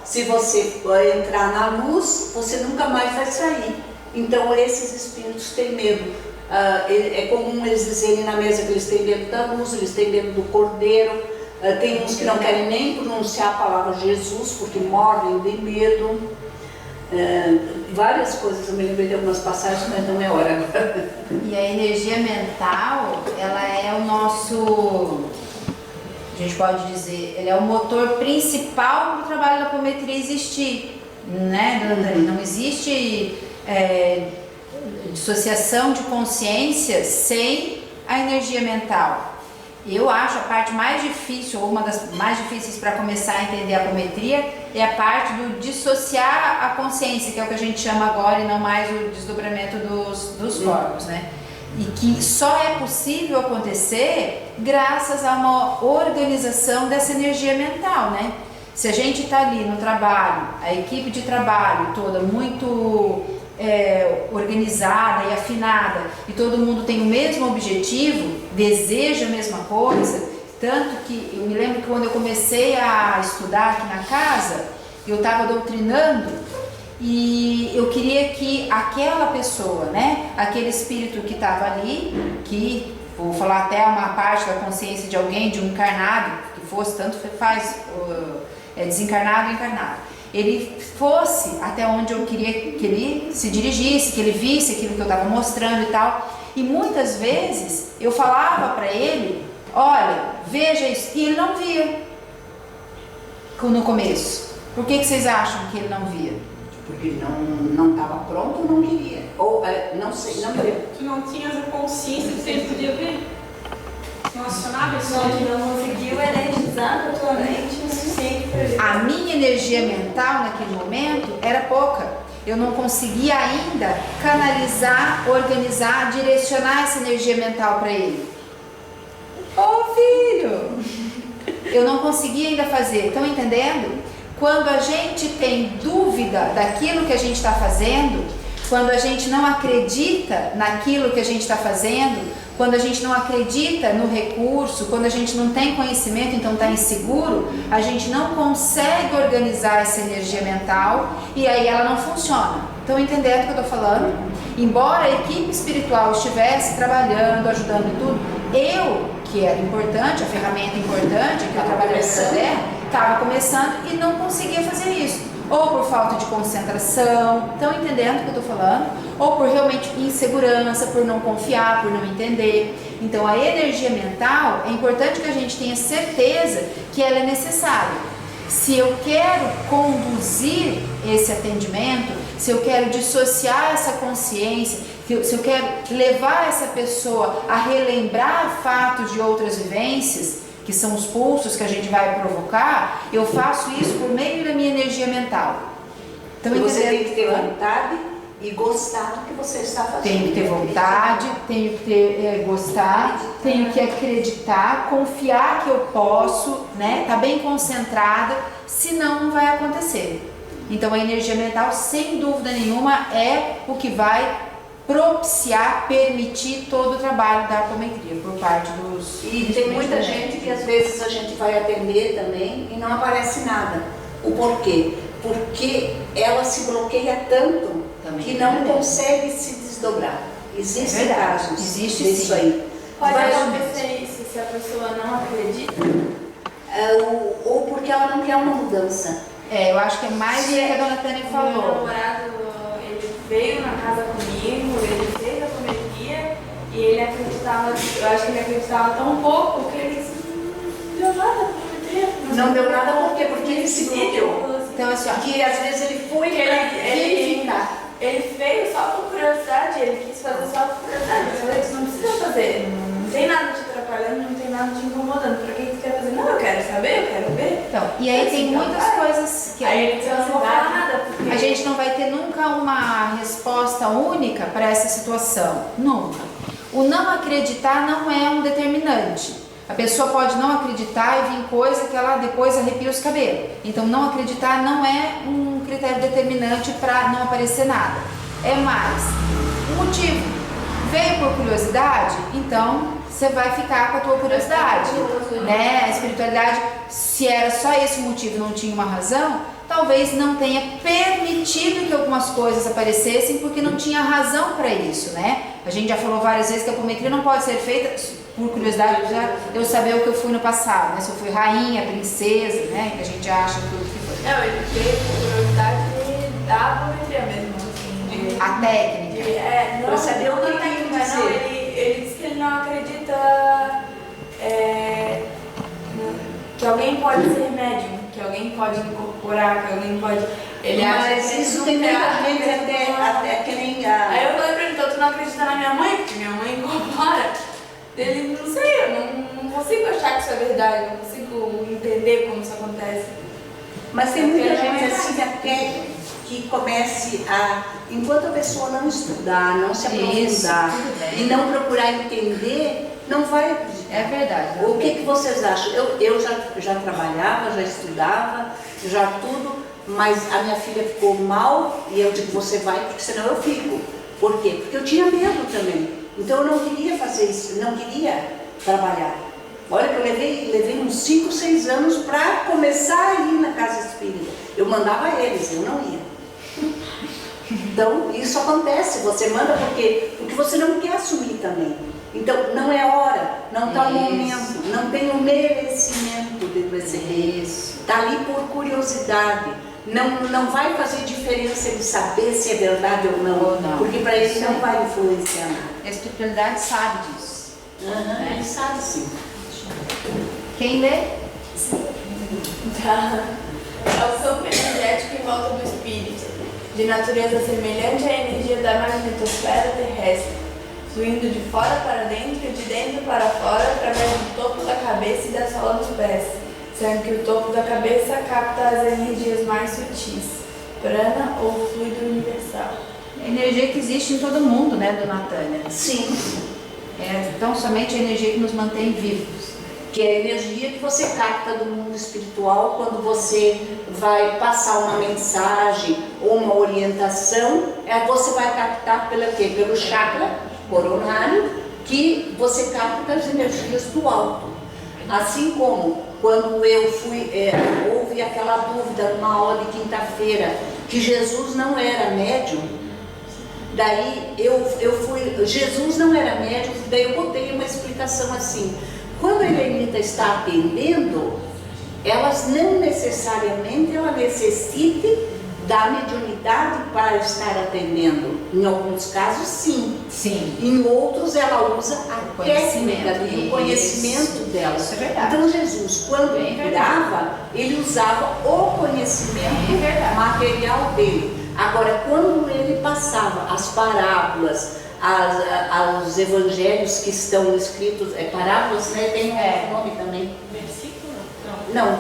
Se você entrar na luz, você nunca mais vai sair. Então esses espíritos têm medo. É comum eles dizerem na mesa que eles têm medo da luz, eles têm medo do cordeiro. Tem uns que não querem nem pronunciar a palavra Jesus porque morrem de medo. Várias coisas, eu me lembrei de algumas passagens, mas não é hora agora. E a energia mental, ela é o nosso, a gente pode dizer, ele é o motor principal para o trabalho da apometria existir, né, Dani? Não existe dissociação de consciência sem a energia mental. Eu acho a parte mais difícil, ou uma das mais difíceis para começar a entender a apometria, é a parte do dissociar a consciência, que é o que a gente chama agora, e não mais o desdobramento dos corpos, né? E que só é possível acontecer graças a uma organização dessa energia mental, né? Se a gente está ali no trabalho, a equipe de trabalho toda muito organizada e afinada, e todo mundo tem o mesmo objetivo, deseja a mesma coisa, tanto que eu me lembro que quando eu comecei a estudar aqui na casa, eu estava doutrinando e eu queria que aquela pessoa, né, aquele espírito que estava ali, que vou falar até uma parte da consciência de alguém, de um encarnado, que fosse, tanto faz, desencarnado ou encarnado, ele fosse até onde eu queria que ele se dirigisse, que ele visse aquilo que eu estava mostrando e tal. E muitas vezes eu falava para ele, olha, veja isso, e ele não via no começo. Por que vocês acham que ele não via? Porque não estava pronto ou não queria. Ou, não sei, não viu. Tu não tinhas a consciência de que ele podia ver? Não acionava isso? Não conseguiu energizar a tua mente o suficiente para ver. A minha energia mental naquele momento era pouca. Eu não conseguia ainda canalizar, organizar, direcionar essa energia mental para ele. Ô filho! Eu não conseguia ainda fazer. Estão entendendo? Quando a gente tem dúvida daquilo que a gente está fazendo, quando a gente não acredita naquilo que a gente está fazendo, quando a gente não acredita no recurso, quando a gente não tem conhecimento, então está inseguro, a gente não consegue organizar essa energia mental e aí ela não funciona. Estão entendendo o que eu estou falando? Embora a equipe espiritual estivesse trabalhando, ajudando e tudo, eu, que era importante, a ferramenta importante, que eu trabalhava nessa terra, estava começando e não conseguia fazer isso. Ou por falta de concentração, estão entendendo o que eu estou falando? Ou por realmente insegurança, por não confiar, por não entender. Então a energia mental, é importante que a gente tenha certeza que ela é necessária. Se eu quero conduzir esse atendimento, se eu quero dissociar essa consciência, se eu quero levar essa pessoa a relembrar fatos de outras vivências, que são os pulsos que a gente vai provocar, eu faço isso por meio da minha energia mental. Então, você tem que ter vontade e gostar do que você está fazendo. Tenho que ter vontade, tenho que ter, gostar, tenho que acreditar, confiar que eu posso, né? Tá bem concentrada, senão não vai acontecer. Então a energia mental, sem dúvida nenhuma, é o que vai propiciar, permitir todo o trabalho da apometria por parte dos... E tem muita gente que às vezes a gente vai atender também e não aparece nada. O porquê? Porque ela se bloqueia tanto também que não consegue se desdobrar. Existem casos disso aí. Pode acontecer isso se a pessoa não acredita? Ou porque ela não quer uma mudança. Eu acho que é mais o que a dona Tânia falou. Meu namorado, ele veio na casa comigo, ele fez a apometria e ele acreditava, eu acho que ele acreditava tão pouco que ele disse, não deu nada pra apometria. Não deu nada por quê? Porque ele se bloqueou. Então assim, que às vezes ele foi ele veio só por curiosidade, ele quis fazer só por curiosidade. Eu falei, você não precisa fazer, não tem nada te atrapalhando, não tem nada te incomodando. Pra que você quer fazer? Não, eu quero saber, eu quero ver. Então, e aí tem muitas coisas que aí ele não vou falar nada, porque a gente não vai ter nunca uma resposta única para essa situação. Nunca. O não acreditar não é um determinante. A pessoa pode não acreditar e vir coisa que ela depois arrepia os cabelos. Então, não acreditar não é um critério determinante para não aparecer nada. É mais um motivo. Veio por curiosidade? Então, você vai ficar com a tua curiosidade. Né? A espiritualidade, se era só esse motivo e não tinha uma razão, talvez não tenha permitido que algumas coisas aparecessem porque não tinha razão para isso, né? A gente já falou várias vezes que a apometria não pode ser feita por curiosidade, já eu saber o que eu fui no passado, né? Se eu fui rainha, princesa, né? Que a gente acha tudo que foi. Não, ele veio por curiosidade da apometria mesmo, assim. A técnica. Não, pra saber o que não tem que mas não, dizer. ele disse que ele não acredita que alguém pode ser médium, que alguém pode incorporar, que alguém pode... Ele acha Mas que isso não tem muita tem gente até que nem Aí eu falei pra ele, então tu não acredita na minha mãe? Porque minha mãe incorpora. Ele, não sei, eu não consigo achar que isso é verdade, eu não consigo entender como isso acontece. Mas tem muita gente assim até que comece a, enquanto a pessoa não estudar, não se aprofundar e não procurar entender, não vai acreditar. É verdade. O que vocês acham? Eu já trabalhava, já estudava, já tudo, mas a minha filha ficou mal e eu digo, você vai, porque senão eu fico. Por quê? Porque eu tinha medo também. Então eu não queria fazer isso, não queria trabalhar. Olha que eu levei uns 5, 6 anos para começar a ir na casa espírita. Eu mandava eles, eu não ia. Então isso acontece, você manda porque você não quer assumir também. Então não é hora, não está o momento, não tem o merecimento de receber isso. está ali por curiosidade. Não vai fazer diferença ele saber se é verdade ou não, porque para ele não vai influenciar nada. A espiritualidade sabe disso. Ele sabe sim. Quem lê? É o campo energético em volta do espírito, de natureza semelhante à energia da magnetosfera terrestre, fluindo de fora para dentro e de dentro para fora através do topo da cabeça e da sola dos pés, sendo que o topo da cabeça capta as energias mais sutis, prana ou fluido universal. A energia que existe em todo mundo, né, dona Tânia? Sim. Então, somente a energia que nos mantém vivos. Que é a energia que você capta do mundo espiritual quando você vai passar uma mensagem ou uma orientação, você vai captar pelo chakra coronário, que você capta as energias do alto. Assim como quando eu houve aquela dúvida numa aula de quinta-feira, que Jesus não era médium, daí Jesus não era médium, daí eu botei uma explicação assim. Quando a Helenita está atendendo, elas não necessariamente necessite da mediunidade para estar atendendo. Em alguns casos, sim. Sim. Em outros, ela usa a técnica e o conhecimento dela. Isso é verdade. Então, Jesus, quando curava, ele usava o conhecimento material dele. Agora, quando ele passava as parábolas, aos evangelhos que estão escritos, parábolas, né? Tem um nome também. Versículo? Não.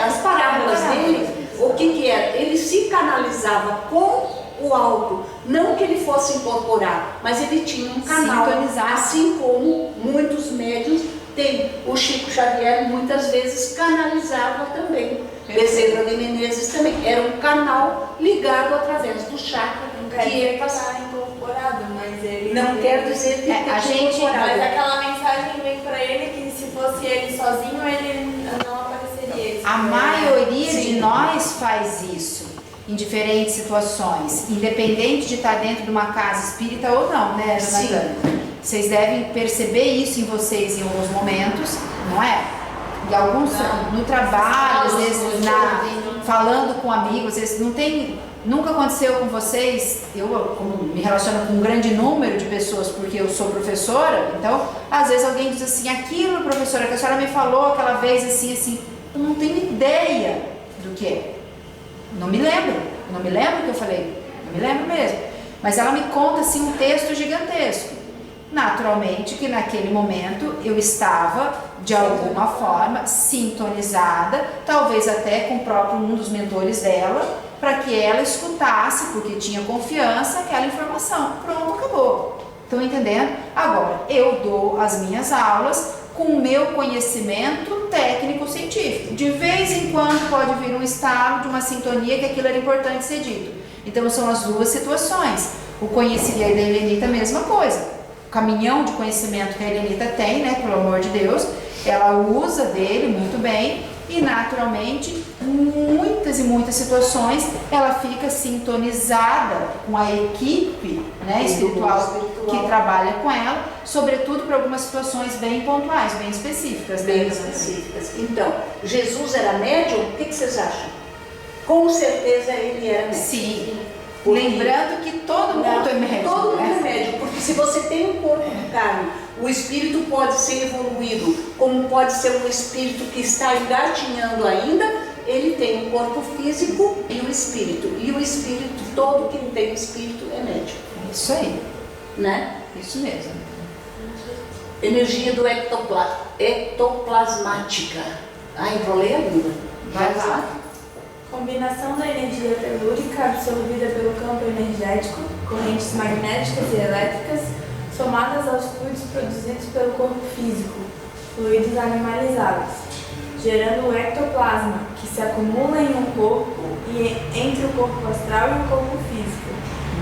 As parábolas dele, o que era? Ele se canalizava com o alto, não que ele fosse incorporar, mas ele tinha um canal, assim como muitos médiuns têm. O Chico Xavier muitas vezes canalizava também. Bezerra de Menezes também. Era um canal ligado através do chakra. Que está incorporado, mas ele... Não quer dizer que a gente, mas aquela mensagem vem para ele que se fosse ele sozinho, ele não apareceria. A maioria de nós faz isso em diferentes situações, independente de estar dentro de uma casa espírita ou não, né, dona Tânia? Vocês devem perceber isso em vocês em alguns momentos, não é? E alguns no trabalho, às vezes falando com amigos, às vezes não tem... Nunca aconteceu com vocês, eu como me relaciono com um grande número de pessoas porque eu sou professora, então às vezes alguém diz assim, aquilo professora que a senhora me falou aquela vez assim, eu não tenho ideia do que é. Não me lembro o que eu falei, não me lembro mesmo. Mas ela me conta assim um texto gigantesco. Naturalmente que naquele momento eu estava de alguma forma sintonizada, talvez até com o próprio um dos mentores dela, para que ela escutasse, porque tinha confiança, aquela informação. Pronto, acabou. Estão entendendo? Agora, eu dou as minhas aulas com o meu conhecimento técnico-científico. De vez em quando pode vir um estalo de uma sintonia que aquilo era importante ser dito. Então, são as duas situações. O conhecimento da Helenita, a mesma coisa. O caminhão de conhecimento que a Helenita tem, né, pelo amor de Deus, ela usa dele muito bem e, naturalmente, muitas e muitas situações ela fica sintonizada com a equipe, né, espiritual que trabalha com ela, sobretudo para algumas situações bem pontuais, bem específicas. Bem específicas. Então, Jesus era médium? O que vocês acham? Com certeza ele era médium. Sim. Lembrando que todo mundo é médium. Todo mundo é médium, porque se você tem um corpo de carne, o espírito pode ser evoluído, como pode ser um espírito que está engatinhando ainda, ele tem o corpo físico e o espírito. E o espírito, todo que tem espírito é médium. Isso aí. Né? Isso mesmo. Energia do ectoplasmática. Enrolei a língua. Vai lá. Combinação da energia telúrica absorvida pelo campo energético, correntes magnéticas e elétricas, somadas aos fluidos produzidos pelo corpo físico, fluidos animalizados, gerando o ectoplasma, que se acumula em um corpo e entre o corpo astral e o corpo físico,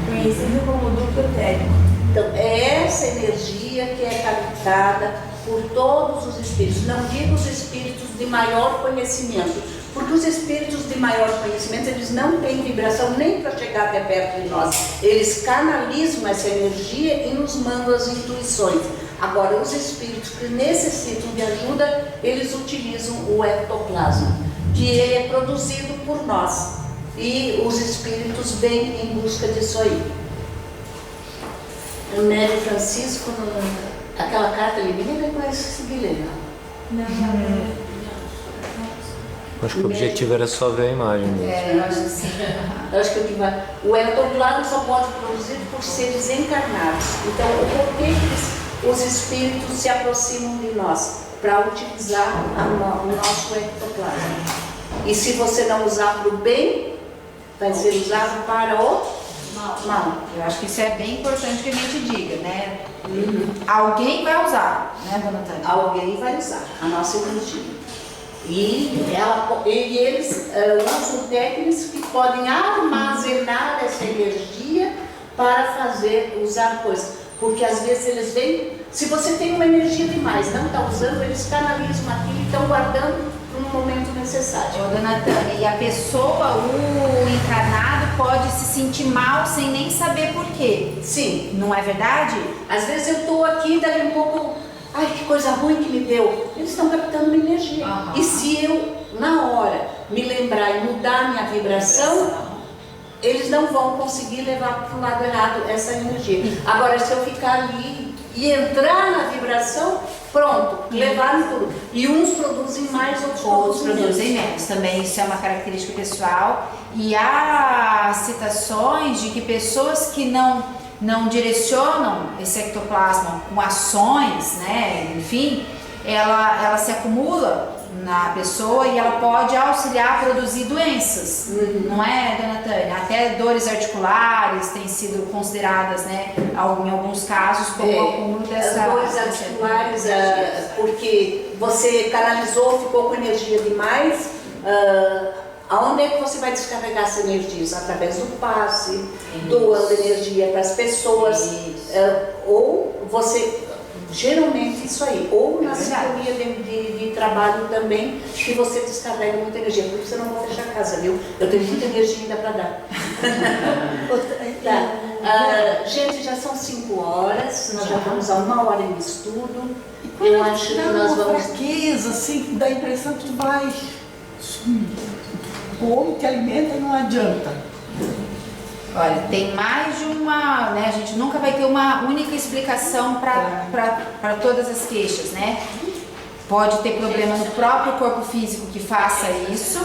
conhecido como duplo etérico. Então, é essa energia que é captada por todos os espíritos. Não digo os espíritos de maior conhecimento, porque os espíritos de maior conhecimento, eles não têm vibração nem para chegar até perto de nós. Eles canalizam essa energia e nos mandam as intuições. Agora, os espíritos que necessitam de ajuda, eles utilizam o ectoplasma, que ele é produzido por nós. E os espíritos vêm em busca disso aí. O Nélio Francisco, aquela carta ali, ninguém conhece esse Guilherme. Acho que o objetivo era só ver a imagem mesmo. Eu acho que sim. Eu acho que o ectoplasma só pode ser produzido por seres encarnados. Então, por que os espíritos se aproximam de nós? Para utilizar o nosso ectoplasma. E se você não usar para o bem, vai ser usado para o mal. Eu acho que isso é bem importante que a gente diga, né? Alguém vai usar, né, dona Tânia? Alguém vai usar a nossa energia. E eles usam técnicas que podem armazenar essa energia para usar coisas. Porque às vezes eles vêm, se você tem uma energia demais, não está usando, eles canalizam aquilo e estão guardando para um momento necessário. Ô, dona Tânia, e a pessoa, o encarnado, pode se sentir mal sem nem saber por quê. Sim. Não é verdade? Às vezes eu estou aqui, daí um pouco, ai, que coisa ruim que me deu. Eles estão captando minha energia. E se eu, na hora, me lembrar e mudar minha vibração, eles não vão conseguir levar para o lado errado essa energia. Agora, se eu ficar ali e entrar na vibração, pronto, levaram tudo. E uns produzem mais, outros produzem menos. Também isso é uma característica pessoal. E há citações de que pessoas que não direcionam esse ectoplasma com ações, né, enfim, ela se acumula na pessoa e ela pode auxiliar a produzir doenças, não é, dona Tânia? Até dores articulares têm sido consideradas, né, em alguns casos, como o acúmulo dessa... As dores articulares, porque você canalizou, ficou com energia demais, aonde é que você vai descarregar essa energia? Através do passe, doando energia para as pessoas, ou você... Geralmente isso aí, ou na sintonia de trabalho também, que você descarrega muita energia, porque você não vai fechar a casa, viu? Eu tenho muita energia ainda para dar. Tá. Gente, já são 5 horas, nós já vamos a 1 hora em estudo. Eu acho que nós vamos... fraqueza, assim, dá a impressão que tu vai... O homem que alimenta não adianta. Olha, tem mais de uma, né? A gente nunca vai ter uma única explicação para todas as queixas, né? Pode ter problema no próprio corpo físico que faça isso,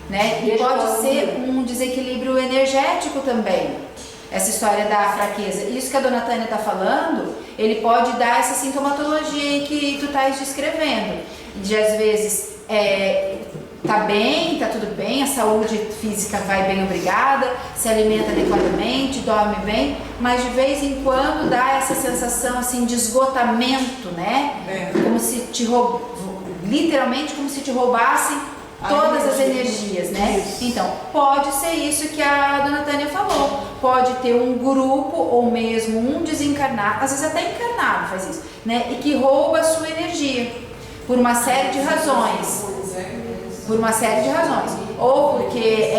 né? E pode ser um desequilíbrio energético também, essa história da fraqueza. Isso que a dona Tânia está falando, ele pode dar essa sintomatologia que tu estás descrevendo. De às vezes tá bem, tá tudo bem, a saúde física vai bem, obrigada, se alimenta adequadamente, dorme bem, mas de vez em quando dá essa sensação assim de esgotamento, né? Como se literalmente como se te roubassem todas as energias, né? Então, pode ser isso que a dona Tânia falou. Pode ter um grupo ou mesmo um desencarnado, às vezes até encarnado faz isso, né? E que rouba a sua energia por uma série de razões. Por uma série de razões. Ou porque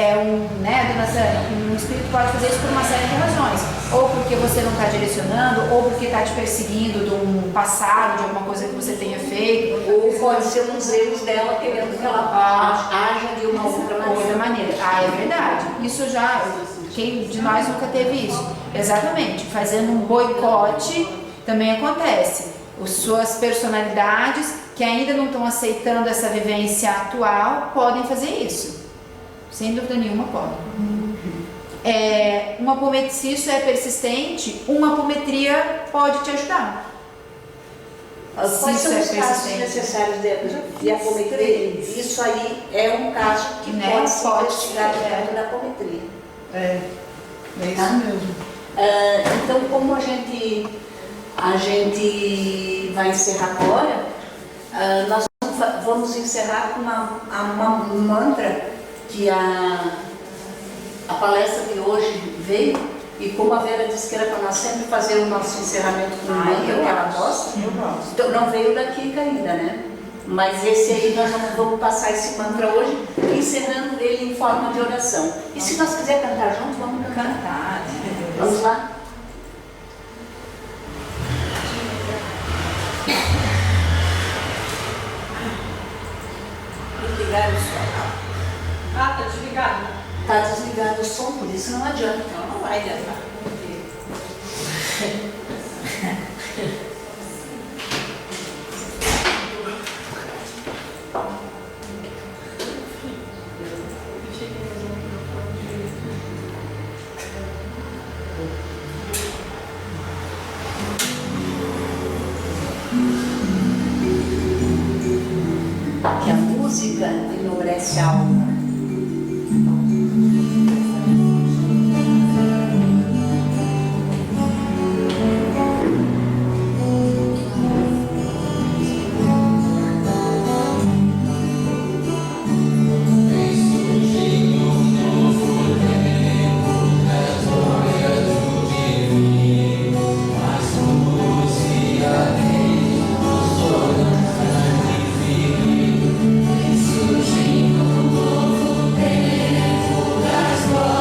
né, dona Tânia, um espírito pode fazer isso por uma série de razões. Ou porque você não está direcionando, ou porque está te perseguindo de um passado, de alguma coisa que você tenha feito. Ou pode ser uns erros dela querendo que ela haja de uma outra maneira. É verdade. Isso já, quem de nós nunca teve isso? Exatamente. Fazendo um boicote também acontece. As suas personalidades que ainda não estão aceitando essa vivência atual podem fazer isso. Sem dúvida nenhuma podem. Se isso é persistente, uma apometria pode te ajudar. Quais são os casos necessários de apometria? Isso aí é um caso que pode ser investigado dentro da apometria. É isso mesmo. Então, como a gente vai encerrar agora, nós vamos encerrar com uma mantra que a palestra de hoje veio, e como a Vera disse que era para nós sempre fazer o nosso encerramento com uma mantra que ela gosta, então não veio daqui ainda, né? Mas esse aí nós vamos passar esse mantra hoje, encerrando ele em forma de oração. E se nós quiser cantar juntos, vamos cantar. Vamos lá? Desligar o som. Ah, tá desligado. Está desligado o som, por isso não adianta. Então não vai adiantar. Que a música enobrece a alma. Surgindo um novo tempo das glórias.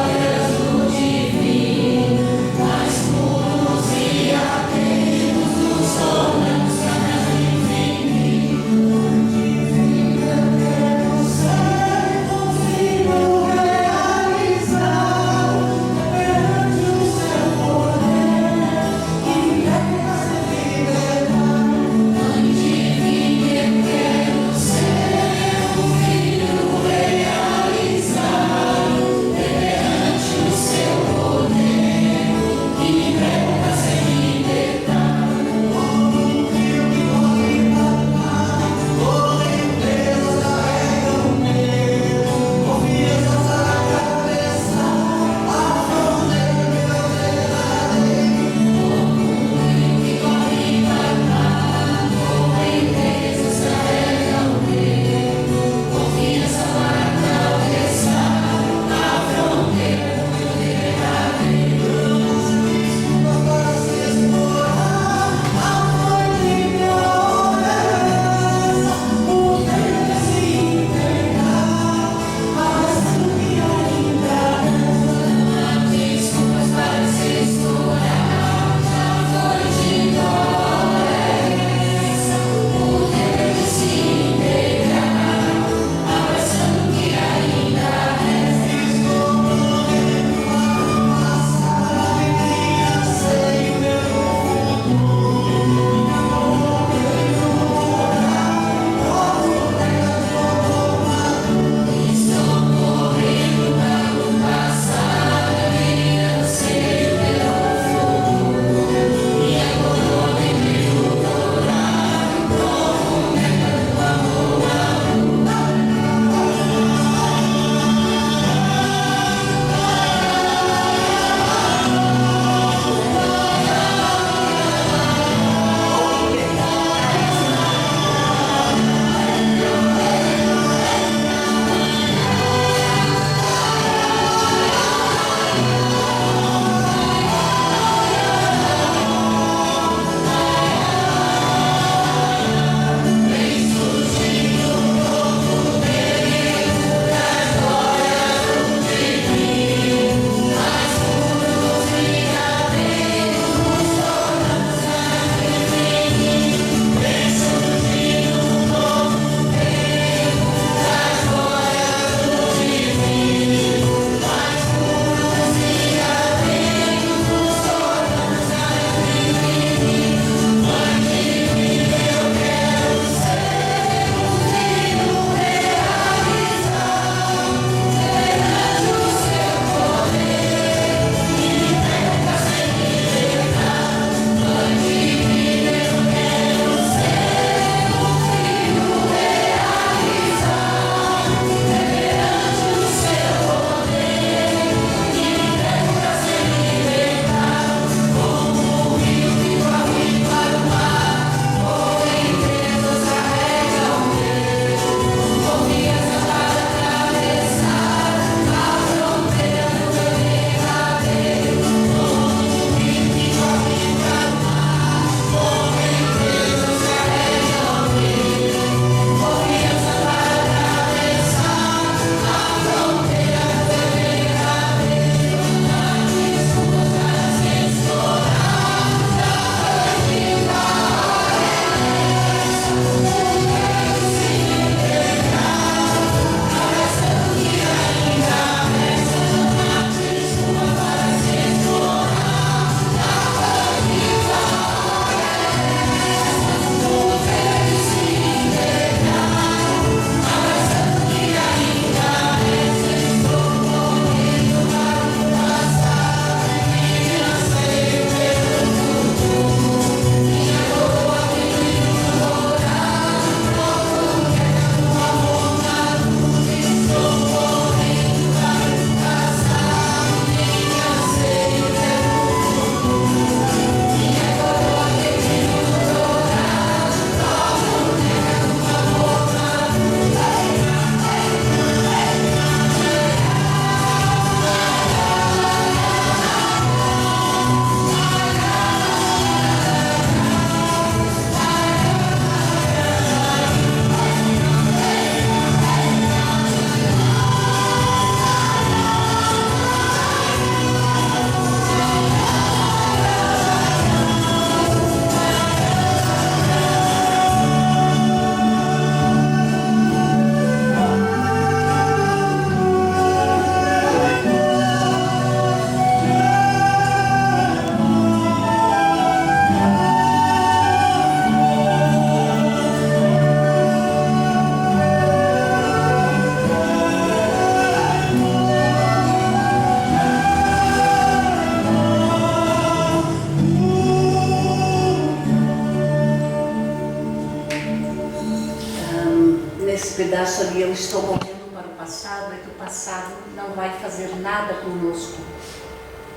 nesse pedaço ali, eu estou movendo para o passado, é que o passado não vai fazer nada conosco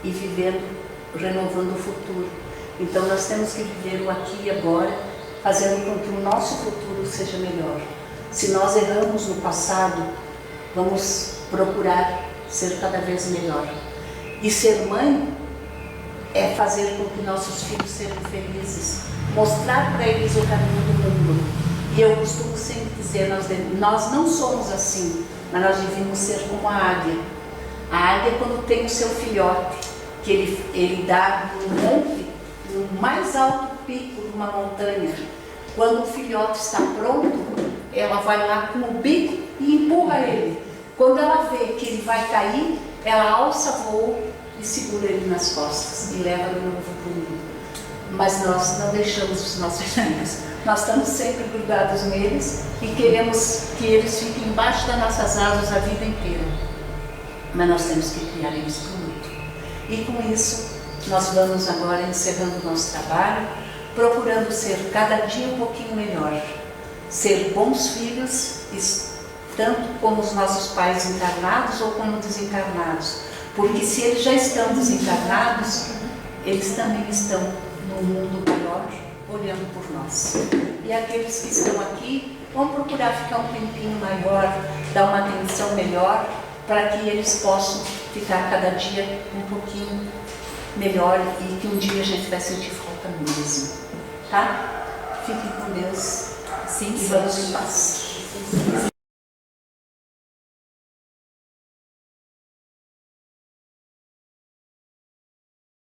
e vivendo, renovando o futuro. Então nós temos que viver o aqui e agora, fazendo com que o nosso futuro seja melhor. Se nós erramos no passado, vamos procurar ser cada vez melhor. E ser mãe é fazer com que nossos filhos sejam felizes, mostrar para eles o caminho do mundo. E eu costumo sempre dizer, nós não somos assim, mas nós devíamos ser como a águia. A águia, quando tem o seu filhote, que ele dá no monte, no mais alto pico de uma montanha, quando o filhote está pronto, ela vai lá com o bico e empurra ele. Quando ela vê que ele vai cair, ela alça voo e segura ele nas costas e leva de novo para o mundo. Mas nós não deixamos os nossos filhos. Nós estamos sempre grudados neles e queremos que eles fiquem embaixo das nossas asas a vida inteira. Mas nós temos que criar eles para o mundo. E com isso, nós vamos agora encerrando o nosso trabalho, procurando ser cada dia um pouquinho melhor. Ser bons filhos, tanto como os nossos pais encarnados ou como desencarnados. Porque se eles já estão desencarnados, eles também estão no mundo maior, olhando por nós. E aqueles que estão aqui vão procurar ficar um tempinho maior, dar uma atenção melhor, para que eles possam ficar cada dia um pouquinho melhor e que um dia a gente vai sentir falta mesmo. Tá? Fiquem com Deus. Sim, e vamos em paz.